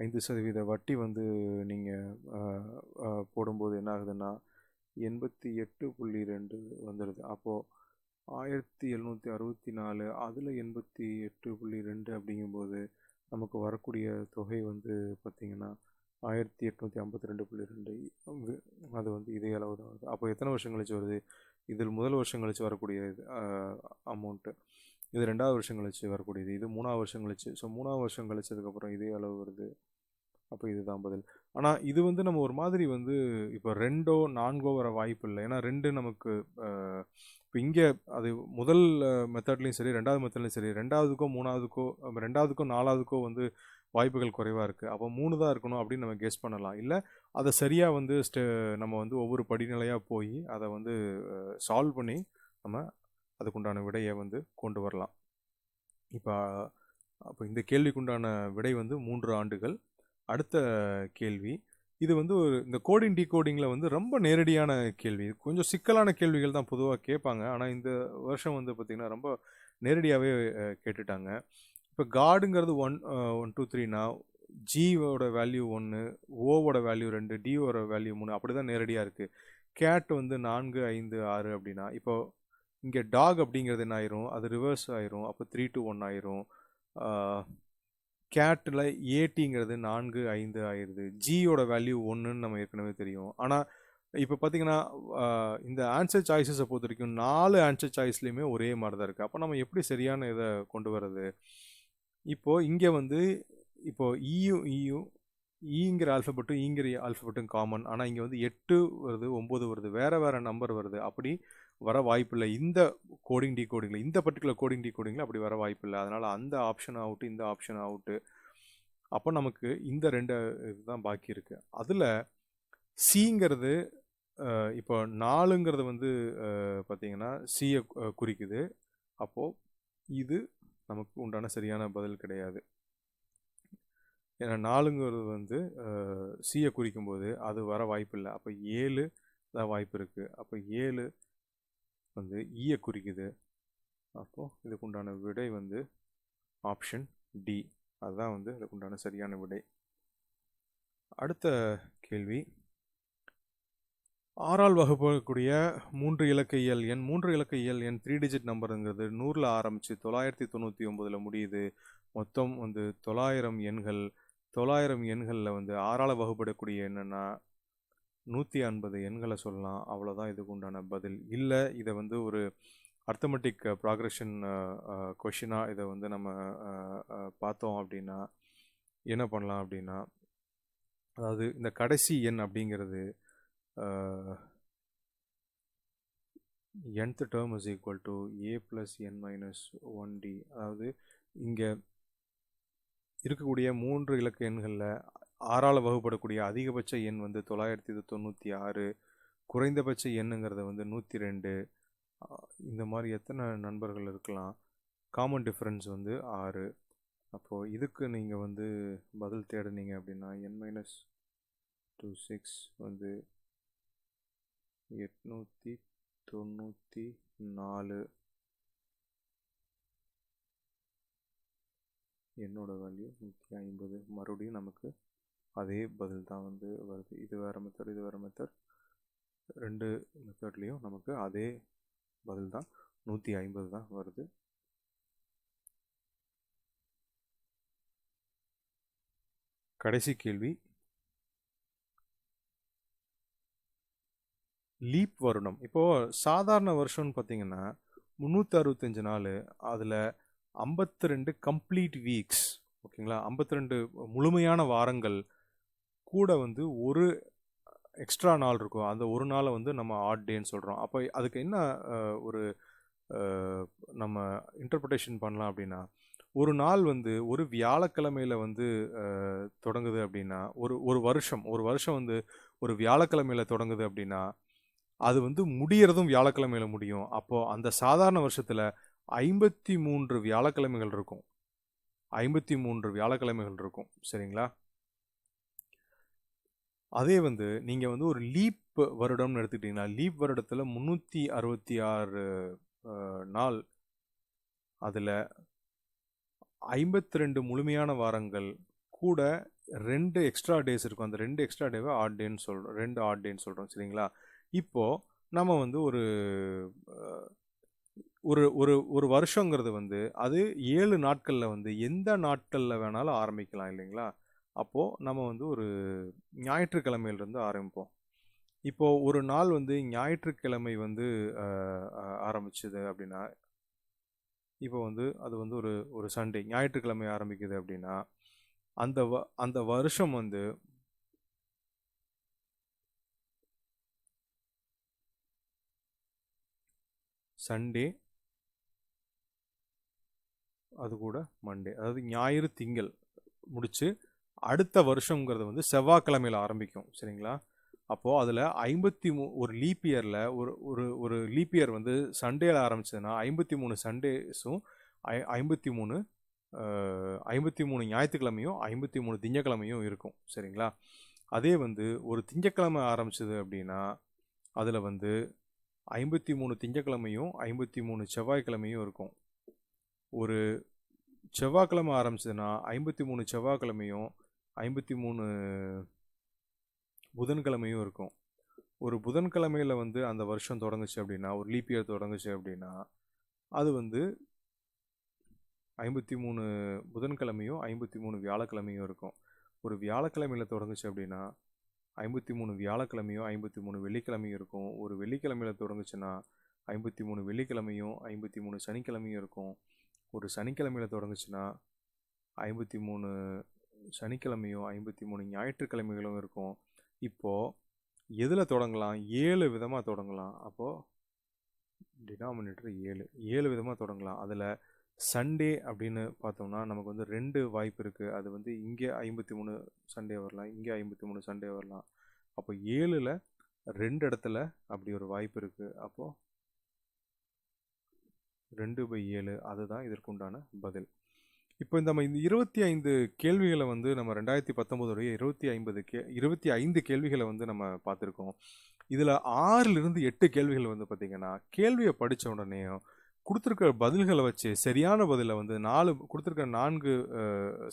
5% வட்டி வந்து நீங்கள் போடும்போது என்ன ஆகுதுன்னா 88.2 வந்துடுது. அப்போது 1764 அதில் 88.2 அப்படிங்கும்போது நமக்கு வரக்கூடிய தொகை வந்து பார்த்திங்கன்னா 1852.2 அது வந்து இதே அளவு தான் வருது. அப்போ எத்தனை வருஷம் கழிச்சு வருது? இதில் முதல் வருஷம் கழிச்சு வரக்கூடிய அமௌண்ட்டு, இது 2வது வருஷம் கழிச்சு வரக்கூடியது, இது 3வது வருஷம் கழிச்சு. ஸோ 3வது வருஷம் கழிச்சதுக்கப்புறம் இதே அளவு வருது. அப்போ இதுதான் பதில். ஆனால் இது வந்து நம்ம ஒரு மாதிரி வந்து இப்போ 2ஓ 4ஓ வர வாய்ப்பு இல்லை. ஏன்னா 2 நமக்கு இப்போ இங்கே அது முதல் மெத்தட்லேயும் சரி, 2வது மெத்தட்லையும் சரி, 2வதுக்கோ 3வதுக்கோ 2வதுக்கோ 4வதுக்கோ வந்து வாய்ப்புகள் குறைவாக இருக்குது. அப்போ 3 தான் இருக்கணும் அப்படின்னு நம்ம கெஸ் பண்ணலாம். இல்லை அதை சரியாக வந்து நம்ம வந்து ஒவ்வொரு படிநிலையாக போய் அதை வந்து சால்வ் பண்ணி நம்ம அதுக்குண்டான விடையை வந்து கொண்டு வரலாம். அப்போ இந்த கேள்விக்குண்டான விடை வந்து 3 ஆண்டுகள். அடுத்த கேள்வி, இது வந்து இந்த கோடிங் டீகோடிங்கில் வந்து ரொம்ப நேரடியான கேள்வி. கொஞ்சம் சிக்கலான கேள்விகள் தான் பொதுவாக கேட்பாங்க. ஆனால் இந்த வருஷம் வந்து பார்த்திங்கன்னா ரொம்ப நேரடியாகவே கேட்டுட்டாங்க. இப்போ காடுங்கிறது 1 2 3னா ஜியோட வேல்யூ 1, ஓவோட வேல்யூ 2, டியோட வேல்யூ 3, அப்படி தான் நேரடியாக இருக்குது. கேட் வந்து 4 5 6 அப்படின்னா, இப்போ இங்கே டாக் அப்படிங்கிறது என்ன ஆயிரும்? அது ரிவர்ஸ் ஆயிரும். அப்போ 3 to 1 ஆயிரும். கேட்டில் ஏடிங்கிறது 4 5 ஆயிடுது. ஜியோட வேல்யூ 1ன்னு நம்ம ஏற்கனவே தெரியும். ஆனால் இப்போ பார்த்தீங்கன்னா இந்த ஆன்சர் சாய்ஸஸை பொறுத்த வரைக்கும் 4 ஆன்சர் சாய்ஸ்லையுமே ஒரே மாதிரி தான் இருக்குது. அப்போ நம்ம எப்படி சரியான இதை கொண்டு வர்றது? இப்போது இங்கே வந்து இப்போது ஈங்கிற ஆல்ஃபபெட்டும் ஈங்கிற ஆல்ஃபபெட்டும் காமன். ஆனால் இங்கே வந்து 8 வருது, 9 வருது, வேறு நம்பர் வருது. அப்படி வர வாய்ப்பில்லை இந்த கோடிங் டீகோடிங்கில். இந்த பர்டிகுலர் கோடிங் டீகோடிங்கில் அப்படி வர வாய்ப்பில்லை. அதனால் அந்த ஆப்ஷன் அவுட்டு, இந்த ஆப்ஷன் அவுட்டு. அப்போ நமக்கு இந்த 2 இதுதான் பாக்கி இருக்குது. அதில் சிங்கிறது இப்போ 4ங்கிறது வந்து பார்த்திங்கன்னா சியை குறிக்குது. அப்போது இது நமக்கு உண்டான சரியான பதில் கிடையாது. ஏன்னா 4ங்கிறது வந்து சியை குறிக்கும்போது அது வர வாய்ப்பில்லை. அப்போ 7 தான் வாய்ப்பு இருக்குது. அப்போ 7 வந்து ஈயை குறிக்குது. அப்போது இதுக்குண்டான விடை வந்து ஆப்ஷன் டி. அதுதான் வந்து இதுக்குண்டான சரியான விடை. அடுத்த கேள்வி, 6ஆல் வகுப்பக்கூடிய 3 இலக்க இயல் எண். 3 இலக்க இயல் எண் 3 டிஜிட் நம்பருங்கிறது 100ல் ஆரம்பித்து 999ல் முடியுது. மொத்தம் வந்து 900 எண்கள். 900 எண்களில் வந்து 6ஆல் வகுப்படக்கூடிய என்னென்னா 150 எண்களை சொல்லலாம். அவ்வளோதான் இதுக்கு உண்டான பதில். இல்லை இதை வந்து ஒரு அர்த்தமெட்டிக் ப்ராக்ரெஷன் கொஷினாக இதை வந்து நம்ம பார்த்தோம் அப்படின்னா என்ன பண்ணலாம் அப்படின்னா, அதாவது இந்த கடைசி எண் அப்படிங்கிறது nth term is equal to a plus n minus 1d. அதாவது இங்கே இருக்கக்கூடிய 3 இலக்க எண்களில் 6ஆல் வகுப்படக்கூடிய அதிகபட்ச எண் வந்து 996, குறைந்தபட்ச எண்ணுங்கிறது வந்து 102. இந்த மாதிரி எத்தனை நண்பர்கள் இருக்கலாம்? காமன் டிஃப்ரென்ஸ் வந்து 6. அப்போது இதுக்கு நீங்கள் வந்து பதில் தேடினீங்க அப்படின்னா n-26 வந்து 894. என்னோட வேல்யூ 150. மறுபடியும் நமக்கு அதே பதில் தான் வந்து வருது. இது வேறு மெத்தட், இது வேறு மெத்தட். 2 மெத்தட்லேயும் நமக்கு அதே பதில் தான் 150 தான் வருது. கடைசி கேள்வி, லீப் வருடம். இப்போது சாதாரண வருஷம்னு பார்த்தீங்கன்னா 365 நாள், அதில் 52 கம்ப்ளீட் வீக்ஸ், ஓகேங்களா, 52 முழுமையான வாரங்கள் கூட வந்து ஒரு எக்ஸ்ட்ரா நாள் இருக்கும். அந்த ஒரு நாளை வந்து நம்ம ஆட் டேன்னு சொல்கிறோம். அப்போ அதுக்கு என்ன ஒரு நம்ம இன்டர்பிரிட்டேஷன் பண்ணலாம் அப்படின்னா, ஒரு நாள் வந்து ஒரு வியாழக்கிழமையில் வந்து தொடங்குது அப்படின்னா, ஒரு வருஷம் வந்து ஒரு வியாழக்கிழமையில் தொடங்குது அப்படின்னா அது வந்து முடியறதும் வியாழக்கிழமையில் முடியும். அப்போது அந்த சாதாரண வருஷத்தில் 53 வியாழக்கிழமைகள் இருக்கும். 53 வியாழக்கிழமைகள் இருக்கும். சரிங்களா? அதே வந்து நீங்கள் வந்து ஒரு லீப் வருடம்னு எடுத்துக்கிட்டிங்கன்னா, லீப் வருடத்தில் 366 நாள், அதில் 52 முழுமையான வாரங்கள் கூட 2 எக்ஸ்ட்ரா டேஸ் இருக்கும். அந்த 2 எக்ஸ்ட்ரா டேவை ஆட் டேன்னு சொல்கிறோம். 2 ஆட் டேன்னு சொல்கிறோம். சரிங்களா? இப்போது நம்ம வந்து ஒரு ஒரு ஒரு ஒரு வருஷங்கிறது வந்து அது 7 நாட்களில் வந்து எந்த நாட்களில் வேணாலும் ஆரம்பிக்கலாம் இல்லைங்களா? அப்போது நம்ம வந்து ஒரு ஞாயிற்றுக்கிழமையிலிருந்து ஆரம்பிப்போம். இப்போ ஒரு நாள் வந்து ஞாயிற்றுக்கிழமை வந்து ஆரம்பிச்சது அப்படின்னா, இப்போ வந்து அது வந்து ஒரு ஒரு சண்டே ஞாயிற்றுக்கிழமை ஆரம்பிக்குது அப்படின்னா, அந்த வருஷம் வந்து சண்டே, அது கூட மண்டே, அதாவது ஞாயிறு திங்கள் முடிச்சு அடுத்த வருஷங்கிறது வந்து செவ்வாய்க்கிழமையில ஆரம்பிக்கும். சரிங்களா? அப்போ அதில் ஒரு லீப் இயரில் ஒரு ஒரு ஒரு லீப் இயர் வந்து சண்டேல ஆரம்பிச்சதுன்னா 53 சண்டேஸும் 53 53 ஞாயிற்றுக்கிழமையும் 53 திங்கக்கிழமையும் இருக்கும். சரிங்களா? அதே வந்து ஒரு திங்கக்கிழமை ஆரம்பிச்சது அப்படின்னா அதில் வந்து 53 திங்கக்கிழமையும் 53 செவ்வாய்க்கிழமையும் இருக்கும். ஒரு செவ்வாய்க்கிழமை ஆரம்பிச்சதுன்னா 53 செவ்வாய்க்கிழமையும் 53 புதன்கிழமையும் இருக்கும். ஒரு புதன்கிழமையில வந்து அந்த வருஷம் தொடங்குச்சு அப்படின்னா, ஒரு லீப் இயர் தொடங்குச்சு அப்படின்னா, அது வந்து 53 புதன்கிழமையும் 53 வியாழக்கிழமையும் இருக்கும். ஒரு வியாழக்கிழமையில தொடங்குச்சு அப்படின்னா 53 வியாழக்கிழமையும் 53 வெள்ளிக்கிழமையும் இருக்கும். ஒரு வெள்ளிக்கிழமையில தொடங்குச்சுன்னா 53 வெள்ளிக்கிழமையும் 53 சனிக்கிழமையும் இருக்கும். ஒரு சனிக்கிழமையில தொடங்குச்சுன்னா 53 சனிக்கிழமையும் 53 ஞாயிற்றுக்கிழமைகளும் இருக்கும். இப்போது எதில் தொடங்கலாம்? 7 விதமாக தொடங்கலாம். அப்போது டினாமினேட்டர் 7 விதமாக தொடங்கலாம். அதில் சண்டே அப்படின்னு பார்த்தோம்னா நமக்கு வந்து 2 வாய்ப்பு இருக்குது. அது வந்து இங்கே 53 சண்டே வரலாம், இங்கே 53 சண்டே வரலாம். அப்போ 7ல் 2 இடத்துல அப்படி ஒரு வாய்ப்பு இருக்குது. அப்போது 2/7 அதுதான் இதற்குண்டான பதில். இப்போ நம்ம இந்த 25 கேள்விகளை வந்து நம்ம 2019 25 கேள்விகளை வந்து நம்ம பார்த்துருக்கோம். இதில் 6லிருந்து 8 கேள்விகள் வந்து பார்த்திங்கன்னா, கேள்வியை படித்த உடனேயும் கொடுத்துருக்க பதில்களை வச்சு சரியான பதிலை வந்து 4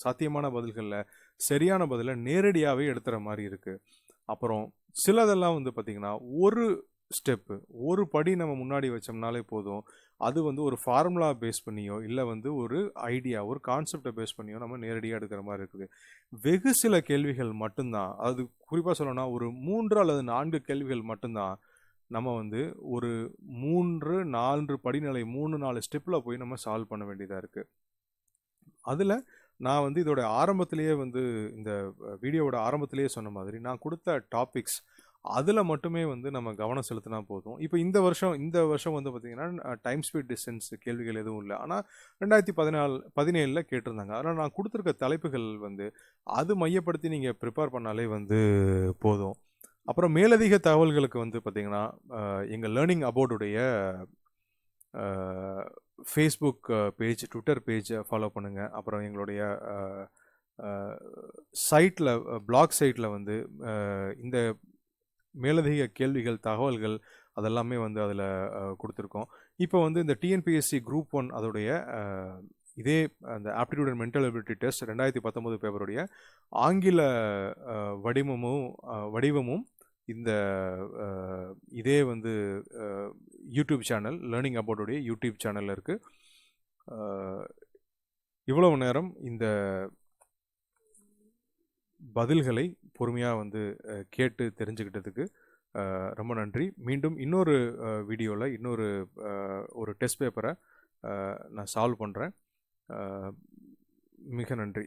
சாத்தியமான பதில்களில் சரியான பதிலை நேரடியாகவே எடுத்துகிற மாதிரி இருக்குது. அப்புறம் சிலதெல்லாம் வந்து பார்த்திங்கன்னா ஒரு படி நம்ம முன்னாடி வச்சோம்னாலே போதும். அது வந்து ஒரு ஃபார்முலா பேஸ் பண்ணியோ இல்லை வந்து ஒரு ஒரு கான்செப்டை பேஸ் பண்ணியோ நம்ம நேரடியாக எடுக்கிற மாதிரி இருக்குது. வெகு சில கேள்விகள் மட்டும்தான், அது குறிப்பாக சொல்லணும்னா ஒரு 3 அல்லது 4 கேள்விகள் மட்டும்தான் நம்ம வந்து ஒரு 3-4 படிநிலை 3-4 ஸ்டெப்பில் போய் நம்ம சால்வ் பண்ண வேண்டியதாக இருக்குது. அதில் நான் வந்து இதோட ஆரம்பத்திலேயே வந்து இந்த வீடியோவோட ஆரம்பத்திலேயே சொன்ன மாதிரி நான் கொடுத்த டாபிக்ஸ் அதில் மட்டுமே வந்து நம்ம கவனம் செலுத்தினா போதும். இப்போ இந்த வருஷம் வந்து பார்த்திங்கன்னா டைம் ஸ்பீட் டிஸ்டன்ஸ் கேள்விகள் எதுவும் இல்லை. ஆனால் 2017 கேட்டிருந்தாங்க. அதனால் நான் கொடுத்துருக்க தலைப்புகள் வந்து அது மையப்படுத்தி நீங்கள் ப்ரிப்பேர் பண்ணாலே வந்து போதும். அப்புறம் மேலதிக தகவல்களுக்கு வந்து பார்த்திங்கன்னா எங்கள் லேர்னிங் அபவுட்டுடைய ஃபேஸ்புக் பேஜ், ட்விட்டர் பேஜை ஃபாலோ பண்ணுங்கள். அப்புறம் எங்களுடைய சைட்டில் பிளாக் சைட்டில் வந்து இந்த மேலதிக கேள்விகள், தகவல்கள் அதெல்லாமே வந்து அதில் கொடுத்துருக்கோம். இப்போ வந்து இந்த டிஎன்பிஎஸ்சி குரூப் 1 அதோடைய இதே அந்த aptitude and mental ability test 2019 பேப்பருடைய ஆங்கில வடிவமும் இந்த இதே வந்து யூடியூப் சேனல் லேர்னிங் அபவுட்டுடைய யூடியூப் சேனலில் இருக்குது. இவ்வளவு நேரம் இந்த பதில்களை பொறுமையாக வந்து கேட்டு தெரிஞ்சுக்கிட்டதுக்கு ரொம்ப நன்றி. மீண்டும் இன்னொரு வீடியோவில் ஒரு டெஸ்ட் பேப்பரை நான் சால்வ் பண்ணுறேன். மிக நன்றி.